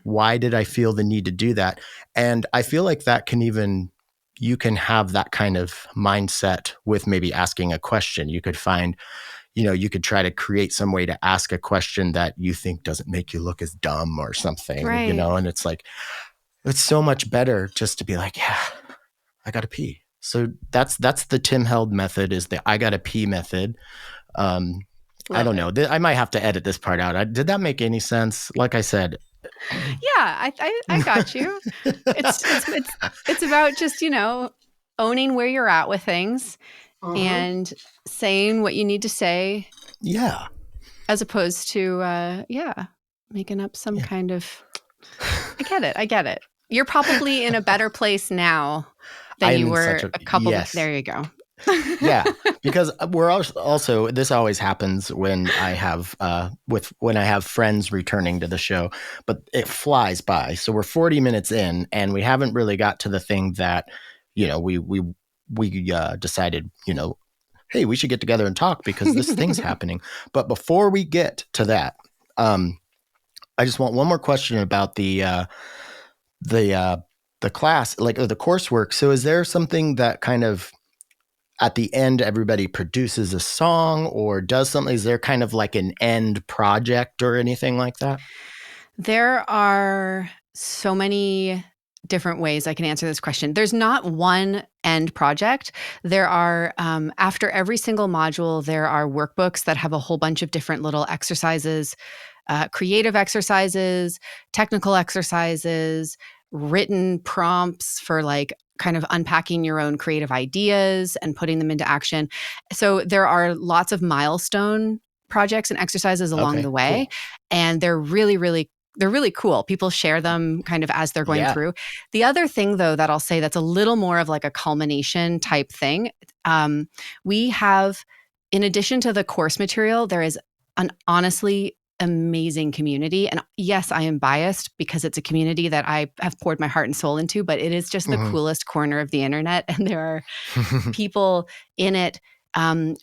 why did I feel the need to do that? And I feel like you can have that kind of mindset with maybe asking a question. You could find, you could try to create some way to ask a question that you think doesn't make you look as dumb or something, right. And it's like, it's so much better just to be like, yeah, I got to pee. So that's the Tim Held method, is the I got to pee method. I don't know. I might have to edit this part out. Did that make any sense? Like I said. Yeah, I got you. It's about just, owning where you're at with things and saying what you need to say. Yeah. As opposed to, making up some kind of, I get it. You're probably in a better place now than you were a couple. Yes. There you go. Yeah, because we're also this always happens when I have friends returning to the show, but it flies by. So we're 40 minutes in and we haven't really got to the thing that, we decided, hey, we should get together and talk because this thing's happening. But before we get to that, I just want one more question about the class, like, or the coursework. So is there something that kind of at the end, everybody produces a song or does something? Is there kind of like an end project or anything like that? There are so many different ways I can answer this question. There's not one end project. There are, after every single module, there are workbooks that have a whole bunch of different little exercises, creative exercises, technical exercises, written prompts for like kind of unpacking your own creative ideas and putting them into action. So there are lots of milestone projects and exercises along the way. Cool. And they're really cool. People share them kind of as they're going through. The other thing, though, that I'll say that's a little more of like a culmination type thing, we have, in addition to the course material, there is an honestly amazing community. And yes, I am biased because it's a community that I have poured my heart and soul into, but it is just the coolest corner of the internet. And there are people in it.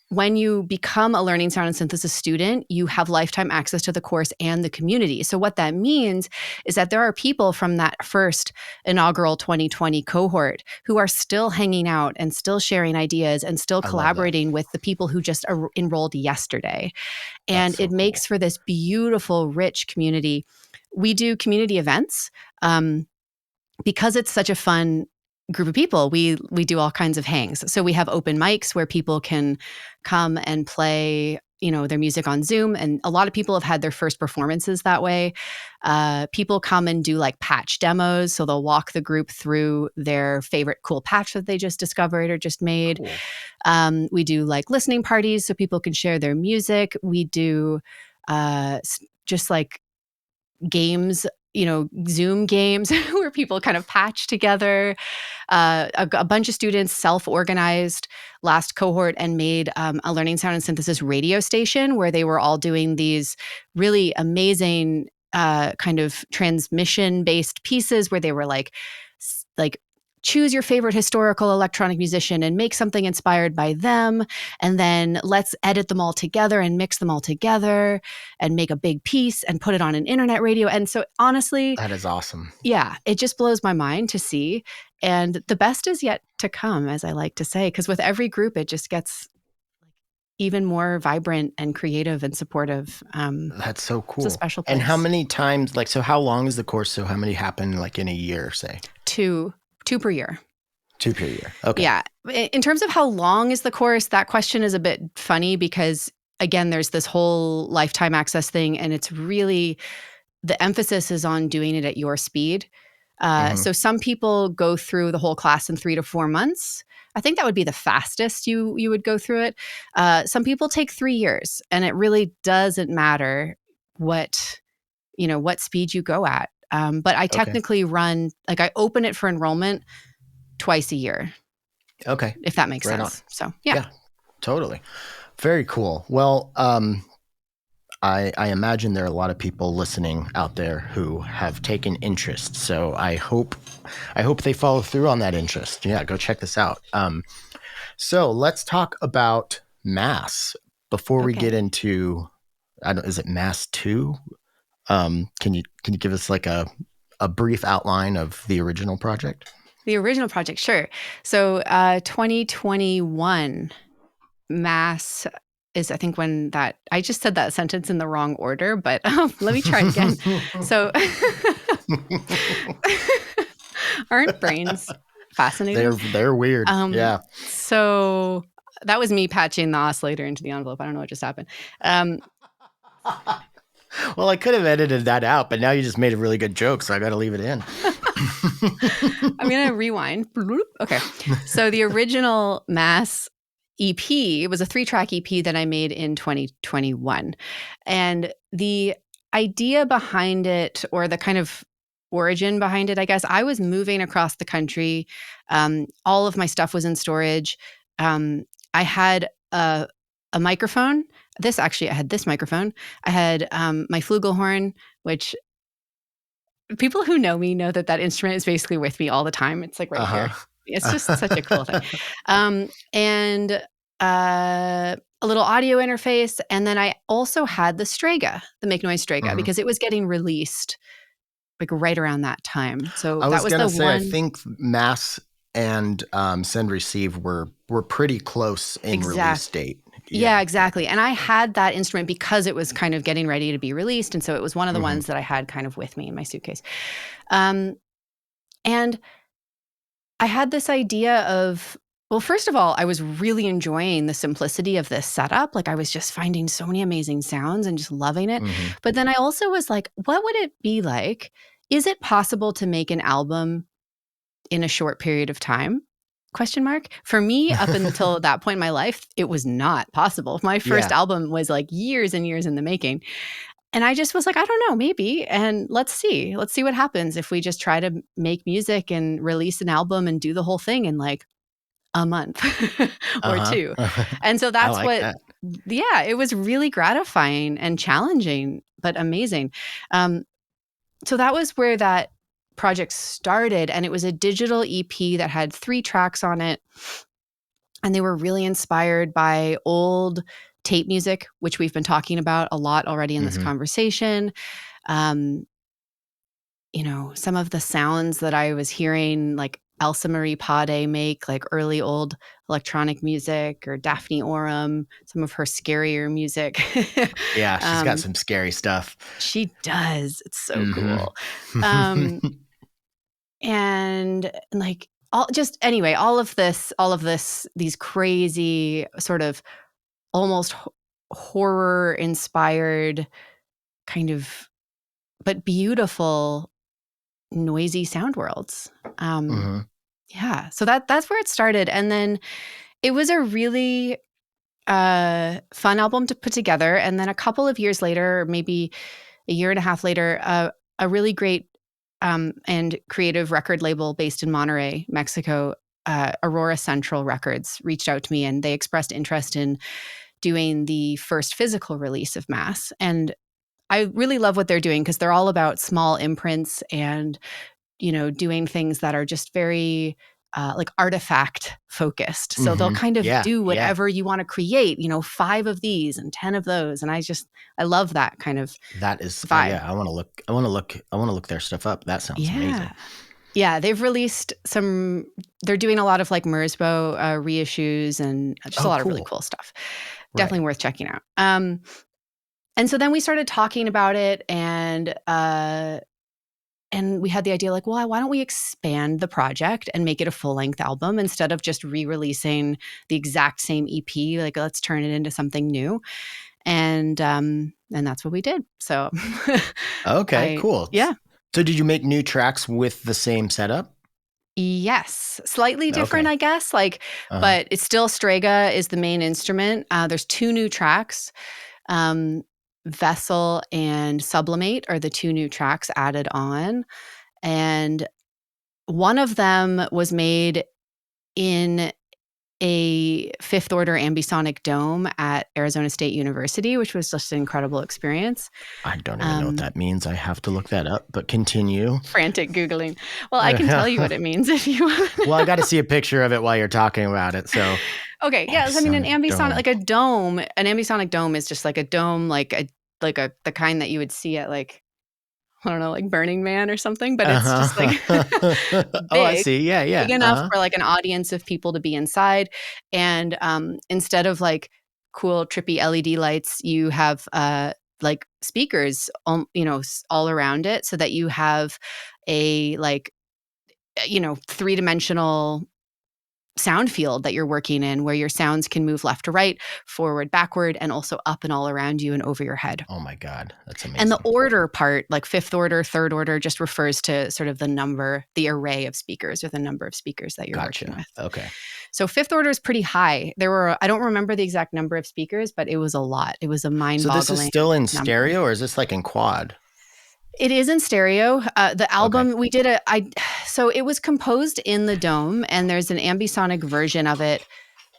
When you become a learning sound and synthesis student, you have lifetime access to the course and the community. So what that means is that there are people from that first inaugural 2020 cohort who are still hanging out and still sharing ideas and still collaborating with the people who just enrolled yesterday. And it makes for this beautiful, rich community. We do community events because it's such a fun group of people. We do all kinds of hangs. So we have open mics where people can come and play, their music on Zoom. And a lot of people have had their first performances that way. People come and do like patch demos. So they'll walk the group through their favorite cool patch that they just discovered or just made. Cool. We do like listening parties so people can share their music. We do just like games, Zoom games where people kind of patch together. A bunch of students self-organized last cohort and made a learning sound and synthesis radio station where they were all doing these really amazing kind of transmission-based pieces where they were like choose your favorite historical electronic musician and make something inspired by them. And then let's edit them all together and mix them all together and make a big piece and put it on an internet radio. And so honestly, that is awesome. Yeah, it just blows my mind to see. And the best is yet to come, as I like to say, because with every group, it just gets even more vibrant and creative and supportive. That's so cool. It's a special place. And how many times, so how long is the course? So how many happen like in a year, say? Two per year. 2 per year. Okay. Yeah. In terms of how long is the course, that question is a bit funny because, again, there's this whole lifetime access thing, and it's really, the emphasis is on doing it at your speed. So some people go through the whole class in 3 to 4 months. I think that would be the fastest you would go through it. Some people take 3 years, and it really doesn't matter what speed you go at. But I technically run, like, I open it for enrollment twice a year. Okay. If that makes sense. So, yeah. Totally. Very cool. Well, I imagine there are a lot of people listening out there who have taken interest. So I hope they follow through on that interest. Yeah, go check this out. So let's talk about Mass before we get into, is it Mass 2? Can you give us like a brief outline of the original project? The original project, sure. So 2021 Mass is, I think, when that, I just said that sentence in the wrong order, but let me try it again. So aren't brains fascinating? They're weird. Yeah. So that was me patching the oscillator into the envelope. I don't know what just happened. Well, I could have edited that out, but now you just made a really good joke, so I got to leave it in. I'm going to rewind. Okay. So the original Mass EP was a 3-track EP that I made in 2021. And the idea behind it, or the kind of origin behind it, I guess, I was moving across the country. All of my stuff was in storage. I had a microphone. I had this microphone. I had my flugelhorn, which people who know me know that instrument is basically with me all the time. It's like right here. It's just such a cool thing. And a little audio interface. And then I also had the Strega, the Make Noise Strega, because it was getting released like right around that time. So I was that was gonna the say, one. I think Mass and Send Receive were pretty close in release date. Yeah, exactly. And I had that instrument because it was kind of getting ready to be released. And so it was one of the ones that I had kind of with me in my suitcase. And I had this idea of, well, first of all, I was really enjoying the simplicity of this setup. Like, I was just finding so many amazing sounds and just loving it. But then I also was like, what would it be like? Is it possible to make an album in a short period of time? Question mark. For me, up until that point in my life, it was not possible. My first album was like years and years in the making. And I just was like, I don't know, maybe. And let's see what happens if we just try to make music and release an album and do the whole thing in like a month or 2. And so that's it was really gratifying and challenging, but amazing. So that was where that project started. And it was a digital EP that had 3 tracks on it. And they were really inspired by old tape music, which we've been talking about a lot already in this conversation. Some of the sounds that I was hearing, like Elsa Marie Pade make, like early old electronic music, or Daphne Oram, some of her scarier music. Yeah, she's got some scary stuff. She does. It's so cool. And like all of this, these crazy sort of almost horror inspired kind of, but beautiful, noisy sound worlds. Yeah. So that's where it started. And then it was a really fun album to put together. And then a couple of years later, maybe a year and a half later, a really great and creative record label based in Monterrey, Mexico, Aurora Central Records, reached out to me, and they expressed interest in doing the first physical release of Mass. And I really love what they're doing, because they're all about small imprints and, doing things that are just very like artifact focused. So they'll kind of do whatever you want to create, 5 of these and 10 of those. And I love that kind of vibe. I want to look their stuff up. That sounds amazing. Yeah, they've released they're doing a lot of like Merzbow reissues and just a lot of really cool stuff. Definitely worth checking out. And so then we started talking about it, and we had the idea like, well, why don't we expand the project and make it a full-length album instead of just re-releasing the exact same EP? Like, let's turn it into something new. And that's what we did. So okay, cool. Yeah. So did you make new tracks with the same setup? Yes, slightly different, Okay. I guess. Like, but it's still Strega is the main instrument. There's 2 new tracks. Um, Vessel and Sublimate are the 2 new tracks added on, and one of them was made in a fifth order ambisonic dome at Arizona State University, which was just an incredible experience. I don't even know what that means. I have to look that up, but continue. Frantic Googling. Well, I can tell you what it means if you want. Well, I got to see a picture of it while you're talking about it. So, okay. Yeah. I mean, an ambisonic, dome. like a dome, an ambisonic dome is just like a dome, the kind that you would see at like, I don't know, like Burning Man or something, but it's just like big. Oh, I see. Yeah, yeah. Big enough for like an audience of people to be inside. And instead of like cool, trippy LED lights, you have like speakers, all around it, so that you have a like, 3-dimensional sound field that you're working in, where your sounds can move left to right, forward, backward, and also up and all around you and over your head. Oh my God, that's amazing. And the order part, like fifth order, third order, just refers to sort of the array of speakers, or the number of speakers that you're working with. Okay. So fifth order is pretty high. I don't remember the exact number of speakers, but it was a lot. It was a mind-boggling. So this is still in number. stereo, or is this like in quad? It is in stereo. The album we did so it was composed in the dome, and there's an ambisonic version of it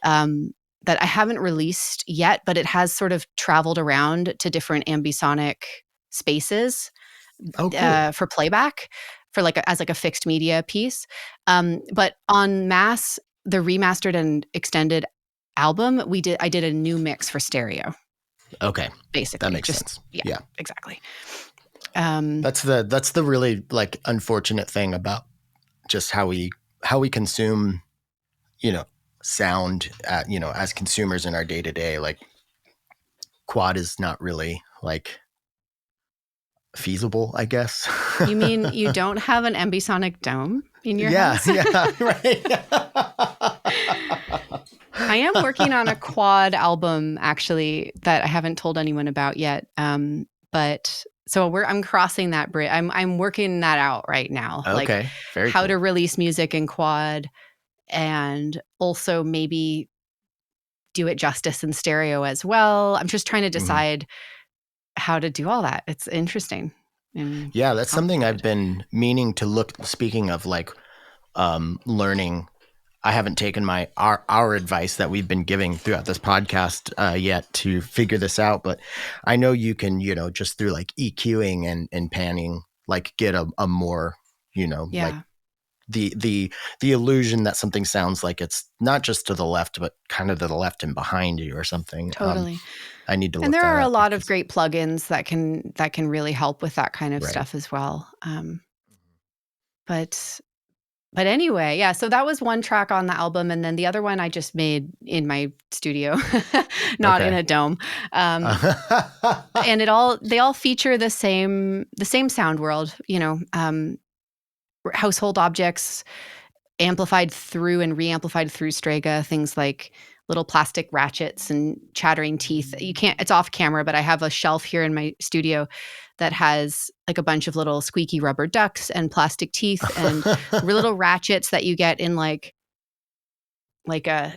that I haven't released yet, but it has sort of traveled around to different ambisonic spaces for playback, for like as like a fixed media piece. But on Mass, the remastered and extended album, I did a new mix for stereo. Okay, basically that makes sense. Yeah, exactly. That's the really like unfortunate thing about just how we consume, sound, as consumers in our day to day. Like, quad is not really like feasible, I guess. You mean you don't have an ambisonic dome in your house? Yeah, right. I am working on a quad album, actually, that I haven't told anyone about yet. But so I'm crossing that bridge. I'm working that out right now. Okay, like very how cool. to release music in quad, and also maybe do it justice in stereo as well. I'm just trying to decide how to do all that. It's interesting. Yeah, that's something I've been meaning to look. Speaking of like learning, I haven't taken our advice that we've been giving throughout this podcast yet to figure this out. But I know you can, just through like EQing and panning, like get a more, like the illusion that something sounds like it's not just to the left, but kind of to the left and behind you or something. Totally. I need to look. And there are a lot of great plugins that can really help with that kind of Right. stuff as well. But anyway, yeah. So that was one track on the album, and then the other one I just made in my studio, not in a dome. And they all feature the same sound world. Household objects amplified through and re-amplified through Strega, things like little plastic ratchets and chattering teeth. It's off camera, but I have a shelf here in my studio that has like a bunch of little squeaky rubber ducks and plastic teeth and little ratchets that you get in like a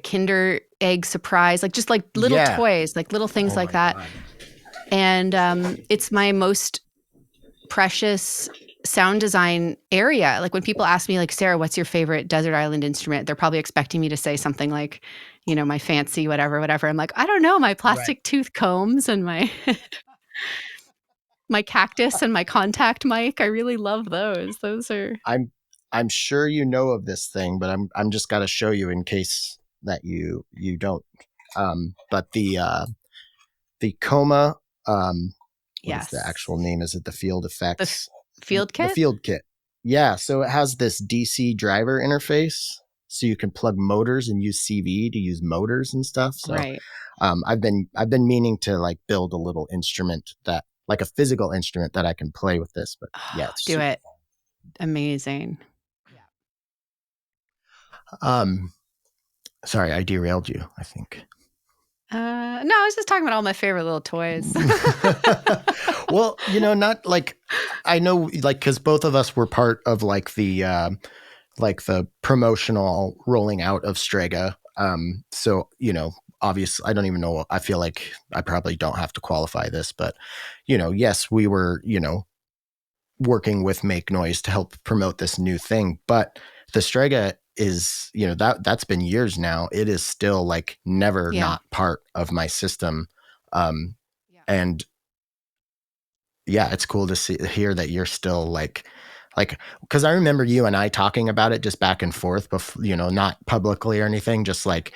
Kinder Egg surprise, like just like little toys, like little things like that. God. And it's my most precious sound design area. Like when people ask me like, Sarah, what's your favorite desert island instrument? They're probably expecting me to say something like, my fancy whatever. I'm like, I don't know, my plastic tooth combs and my my cactus and my contact mic. I really love those. Those are. I'm sure you know of this thing, but I'm just got to show you in case that you don't. But the Coma. What is the actual name? Is it the Field Effects? Field Kit? The Field Kit. Yeah. So it has this DC driver interface, so you can plug motors and use CV to use motors and stuff. So right. I've been meaning to like build a little instrument that, like a physical instrument that I can play with this. But yeah, do it. Amazing. Sorry, I derailed you, I think. No, I was just talking about all my favorite little toys. Well, not like I know, like, because both of us were part of like the promotional rolling out of Strega. So obviously, I don't even know. I feel like I probably don't have to qualify this, but yes, we were working with Make Noise to help promote this new thing, but the Strega is that's been years now. It is still like never Yeah. not part of my system. And yeah, it's cool to hear that you're still like, because I remember you and I talking about it just back and forth, not publicly or anything, just like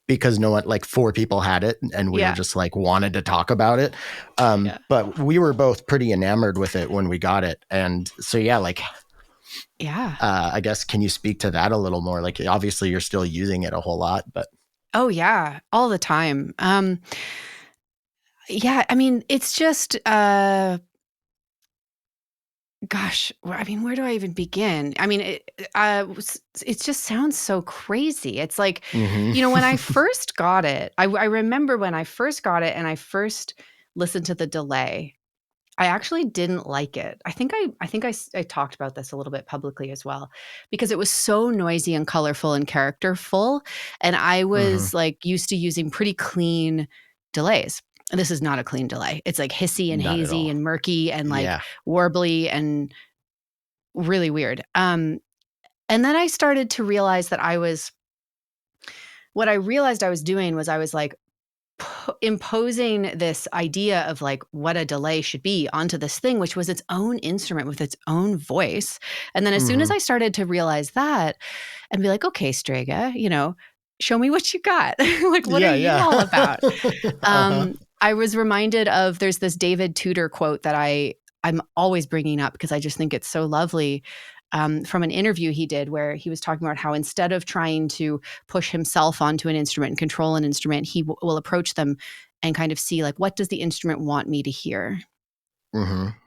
because no one, like 4 people had it and we were just like wanted to talk about it. But we were both pretty enamored with it when we got it. And so, I guess, can you speak to that a little more? Like, obviously you're still using it a whole lot, but. Oh yeah, all the time. Yeah, I mean, it's just, gosh, I mean, where do I even begin? I mean, it just sounds so crazy. It's like, when I first got it, I remember when I first got it and I first listened to the delay, I actually didn't like it. I think I talked about this a little bit publicly as well, because it was so noisy and colorful and characterful, and I was like used to using pretty clean delays. And this is not a clean delay. It's like hissy and Not at hazy all. and murky and like warbly and really weird. And then I started to realize that what I realized I was doing was I was like imposing this idea of like what a delay should be onto this thing, which was its own instrument with its own voice. And then as soon as I started to realize that and be like, okay, Strega, show me what you got. Like, what are you all about? I was reminded of, there's this David Tudor quote that I'm always bringing up because I just think it's so lovely. From an interview he did where he was talking about how instead of trying to push himself onto an instrument and control an instrument, he will approach them and kind of see like, what does the instrument want me to hear?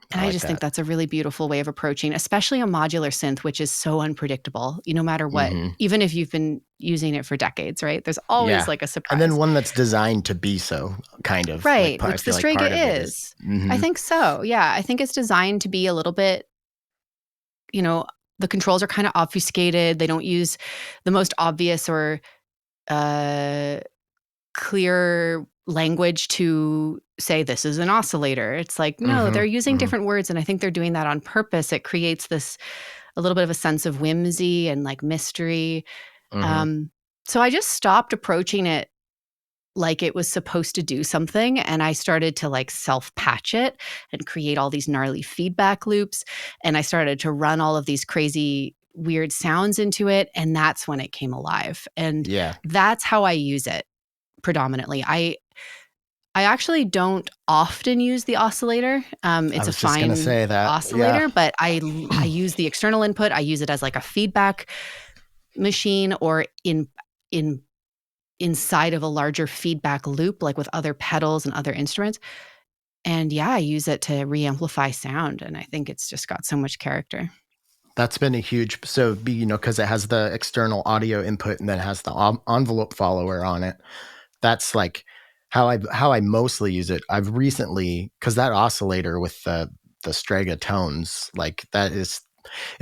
And I just think that's a really beautiful way of approaching, especially a modular synth, which is so unpredictable, no matter what, even if you've been using it for decades, right? There's always like a surprise. And then one that's designed to be so, kind of. Right, like, which the Strega is. I think so. Yeah, I think it's designed to be a little bit, the controls are kind of obfuscated. They don't use the most obvious or clear language to say this is an oscillator. It's like, no, they're using different words, and I think they're doing that on purpose. It creates a little bit of a sense of whimsy and like mystery. So I just stopped approaching it like it was supposed to do something, and I started to like self-patch it and create all these gnarly feedback loops, and I started to run all of these crazy weird sounds into it, and that's when it came alive. And that's how I use it predominantly. I actually don't often use the oscillator. It's a fine oscillator, but I use the external input. I use it as like a feedback machine or inside of a larger feedback loop, like with other pedals and other instruments. And I use it to re-amplify sound. And I think it's just got so much character. That's been a huge, because it has the external audio input and then it has the envelope follower on it. That's like how I mostly use it. I've recently, because that oscillator with the Strega tones, like it's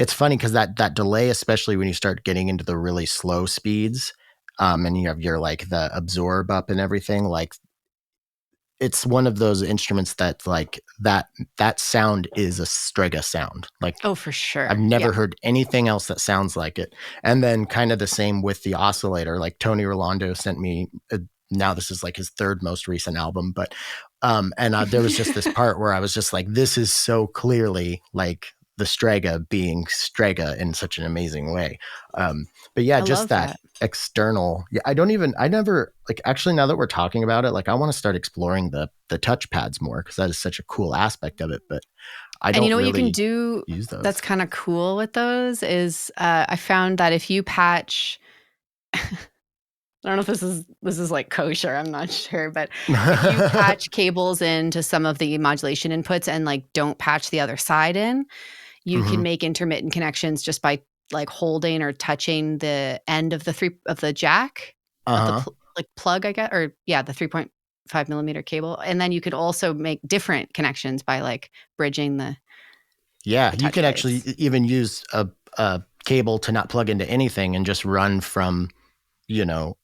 funny because that delay, especially when you start getting into the really slow speeds, and you have your like the absorb up and everything, like it's one of those instruments that like that sound is a Strega sound. Like, oh, for sure. I've never heard anything else that sounds like it. And then kind of the same with the oscillator. Like Tony Rolando sent me now this is like his 3rd most recent album, but there was just this part where I was just like, this is so clearly like the Strega being Strega in such an amazing way. But yeah, just that external. Yeah, I never like, actually, now that we're talking about it, like I want to start exploring the touchpads more because that is such a cool aspect of it. But I don't. And what you can do use those. That's kind of cool with those is I found that if you patch, I don't know if this is like kosher, I'm not sure, but if you patch cables into some of the modulation inputs and like don't patch the other side in, you can make intermittent connections just by like holding or touching the end of the jack, like plug, I guess, or yeah, the 3.5 millimeter cable. And then you could also make different connections by like bridging the Yeah, you touch could actually plates. even use a cable to not plug into anything and just run from,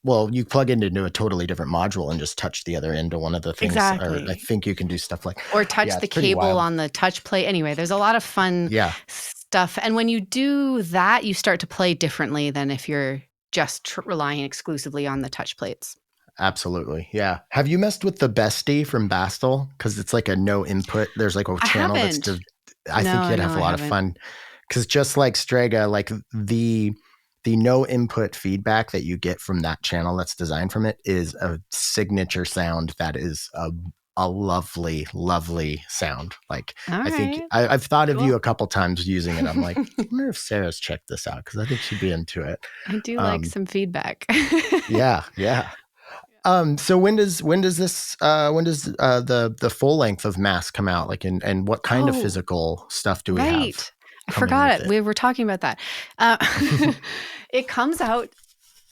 well, you plug into a totally different module and just touch the other end to one of the things. Or I Exactly. think you can do stuff like, Or touch yeah, the it's pretty cable wild. on the touch plate. Anyway, there's a lot of fun Yeah, stuff. And when you do that, you start to play differently than if you're just relying exclusively on the touch plates. absolutely. Yeah. Have you messed with the Bestie from Bastel? Because it's like a no input. There's like a I channel haven't. I think No, you'd no, have a I lot of haven't. fun. Because just like Strega, like the no input feedback that you get from that channel that's designed from it is a signature sound that is a lovely, lovely sound. Like, All I think right. I've thought of you Cool. a couple times using it. I'm like, I wonder if Sarah's checked this out because I think she'd be into it. I do like Um, some feedback. yeah, yeah. So when does the full length of Mass come out? Like, and what kind of Oh, physical stuff do we have right. I coming forgot with it. it? We were talking about that. Uh, it comes out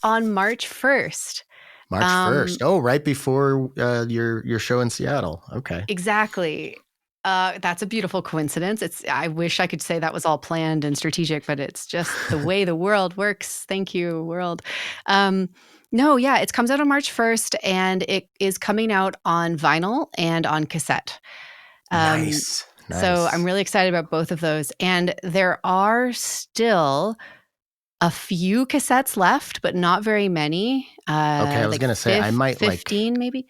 on March 1st. March Um, 1st. Oh, right before your show in Seattle. Okay. exactly. That's a beautiful coincidence. I wish I could say that was all planned and strategic, but it's just the way the world works. Thank you, world. Um, no, yeah, it comes out on March 1st and it is coming out on vinyl and on cassette. Um, Nice. so I'm Nice. really excited about both of those. And there are still a few cassettes left, but not very many. Okay, I was Like gonna say I might 15 maybe.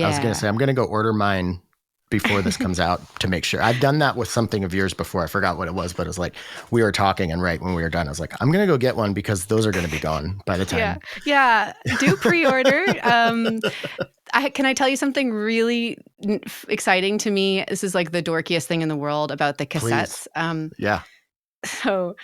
I was gonna Yeah. say I'm gonna go order mine before this comes out to make sure. I've done that with something of yours before. I forgot what it was, but it was like we were talking and right when we were done, I was like, I'm gonna go get one because those are gonna be gone by the Yeah. time. Yeah. Do pre-order. Can I tell you something really exciting to me? This is like the dorkiest thing in the world about the Please. cassettes. Yeah. So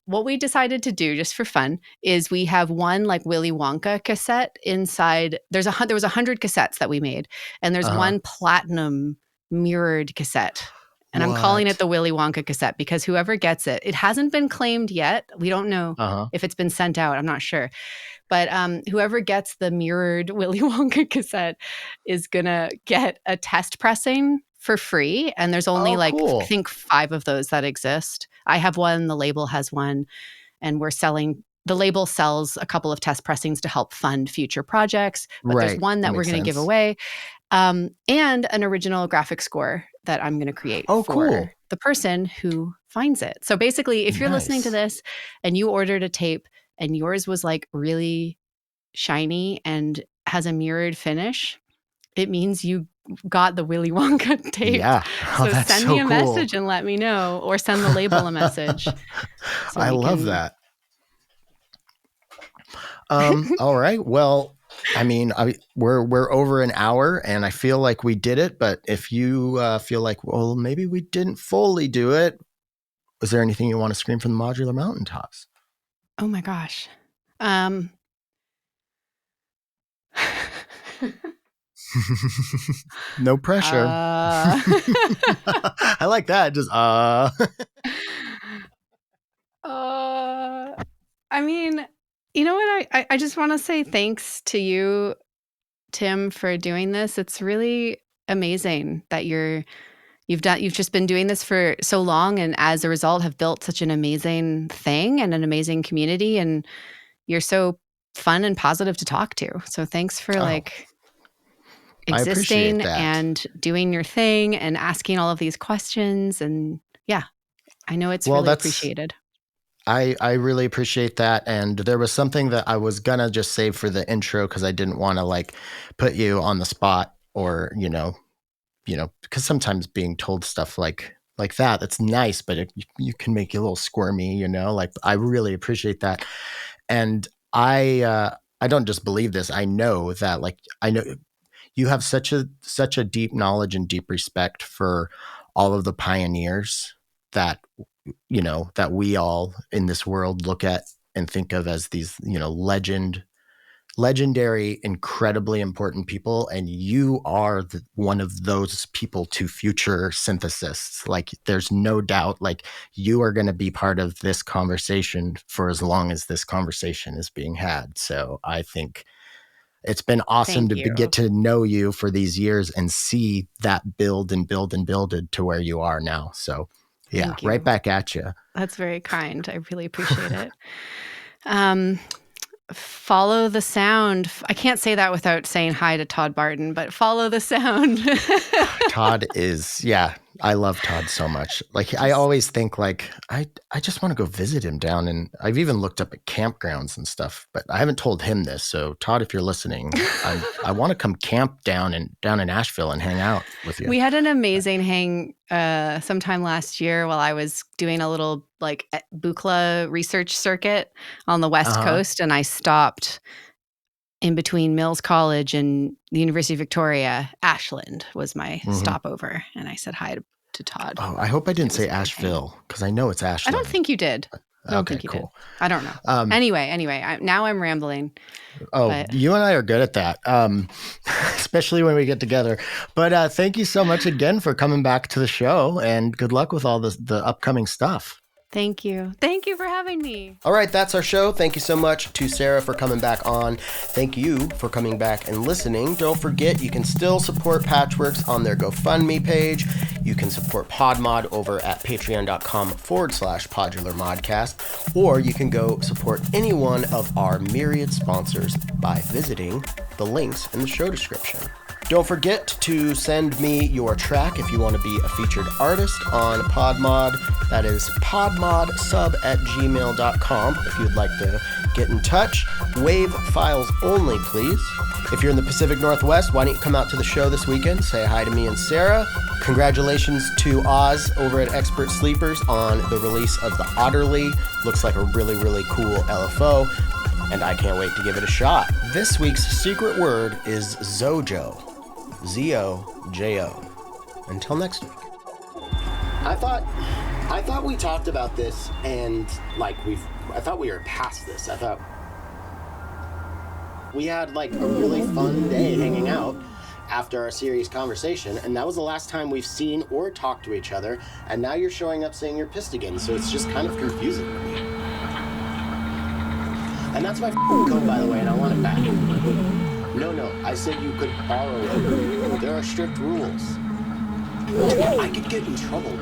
what we decided to do just for fun is we have one like Willy Wonka cassette inside. There was 100 cassettes that we made, and there's Uh-huh. one platinum mirrored cassette. And I'm calling it What? the Willy Wonka cassette because whoever gets it, it hasn't been claimed yet. We don't know Uh-huh. if it's been sent out. I'm not sure. But whoever gets the mirrored Willy Wonka cassette is going to get a test pressing for free. And there's only Oh, like, I cool. think 5 of those that exist. I have one, the label has one, and the label sells a couple of test pressings to help fund future projects. But there's Right. one That that we're makes going to give sense. away, and an original graphic score that I'm going to create Oh, for cool. the person who finds it. So basically, if you're listening to Nice. this and you ordered a tape and yours was like really shiny and has a mirrored finish, it means you got the Willy Wonka tape. Yeah. Oh, So that's send me so a cool. message and let me know, or send the label a message so I we love can. that. All right. Well, I mean, we're over an hour, and I feel like we did it. But if you feel like, well, maybe we didn't fully do it, is there anything you want to scream from the modular mountaintops? Oh my gosh. Um, No pressure. uh, I like that. Just uh, I mean, you know what? I just want to say thanks to you, Tim, for doing this. It's really amazing that you've just been doing this for so long, and as a result have built such an amazing thing and an amazing community, and you're so fun and positive to talk to. So thanks for Oh, like I appreciate existing that. and doing your thing and asking all of these questions. And yeah, I know it's Well, really that's appreciated. I really appreciate that. And there was something that I was gonna just save for the intro because I didn't want to like put you on the spot or because sometimes being told stuff like that, that's nice, but you can make you a little squirmy, like I really appreciate that. And I don't just believe this. I know that like I know you have such a deep knowledge and deep respect for all of the pioneers that that we all in this world look at and think of as these legendary, incredibly important people, and you are one of those people to future synthesists. Like, there's no doubt, like, you are going to be part of this conversation for as long as this conversation is being had. So I think It's been awesome Thank to you. get to know you for these years and see that build and build and builded to where you are now. So yeah, Thank you. right back at you. That's very kind. I really appreciate it. Follow the sound. I can't say that without saying hi to Todd Barton, but follow the sound. Todd is, yeah, I love Todd so much. Like, I always think like, I just want to go visit him down, and I've even looked up at campgrounds and stuff, but I haven't told him this. So Todd, if you're listening, I want to come camp down in Asheville and hang out with you. We had an amazing hang sometime last year while I was doing a little like Buchla research circuit on the West Coast, and I stopped in between Mills College and the University of Victoria. Ashland was my stopover, and I said hi to Todd. Oh, I hope I didn't say Asheville, because I know it's Ashland. I don't think you did. I don't think you did. I don't know. Anyway, now I'm rambling. You and I are good at that, especially when we get together. But thank you so much again for coming back to the show, and good luck with all the upcoming stuff. Thank you. Thank you for having me. All right, that's our show. Thank you so much to Sarah for coming back on. Thank you for coming back and listening. Don't forget, you can still support Patchworks on their GoFundMe page. You can support PodMod over at patreon.com/PodularModcast, or you can go support any one of our myriad sponsors by visiting the links in the show description. Don't forget to send me your track if you want to be a featured artist on PodMod. That is podmodsub@gmail.com if you'd like to get in touch. Wave files only, please. If you're in the Pacific Northwest, why don't you come out to the show this weekend? Say hi to me and Sarah. Congratulations to Oz over at Expert Sleepers on the release of the Otterly. Looks like a really, really cool LFO, and I can't wait to give it a shot. This week's secret word is Zojo. Z-O-J-O. Until next week. I thought we talked about this, and I thought we were past this. I thought we had like a really fun day hanging out after our serious conversation, and that was the last time we've seen or talked to each other, and now you're showing up saying you're pissed again, so it's just kind of confusing to me. And that's my coat, by the way, and I want it back. No, I said you could borrow it. There are strict rules. I could get in trouble.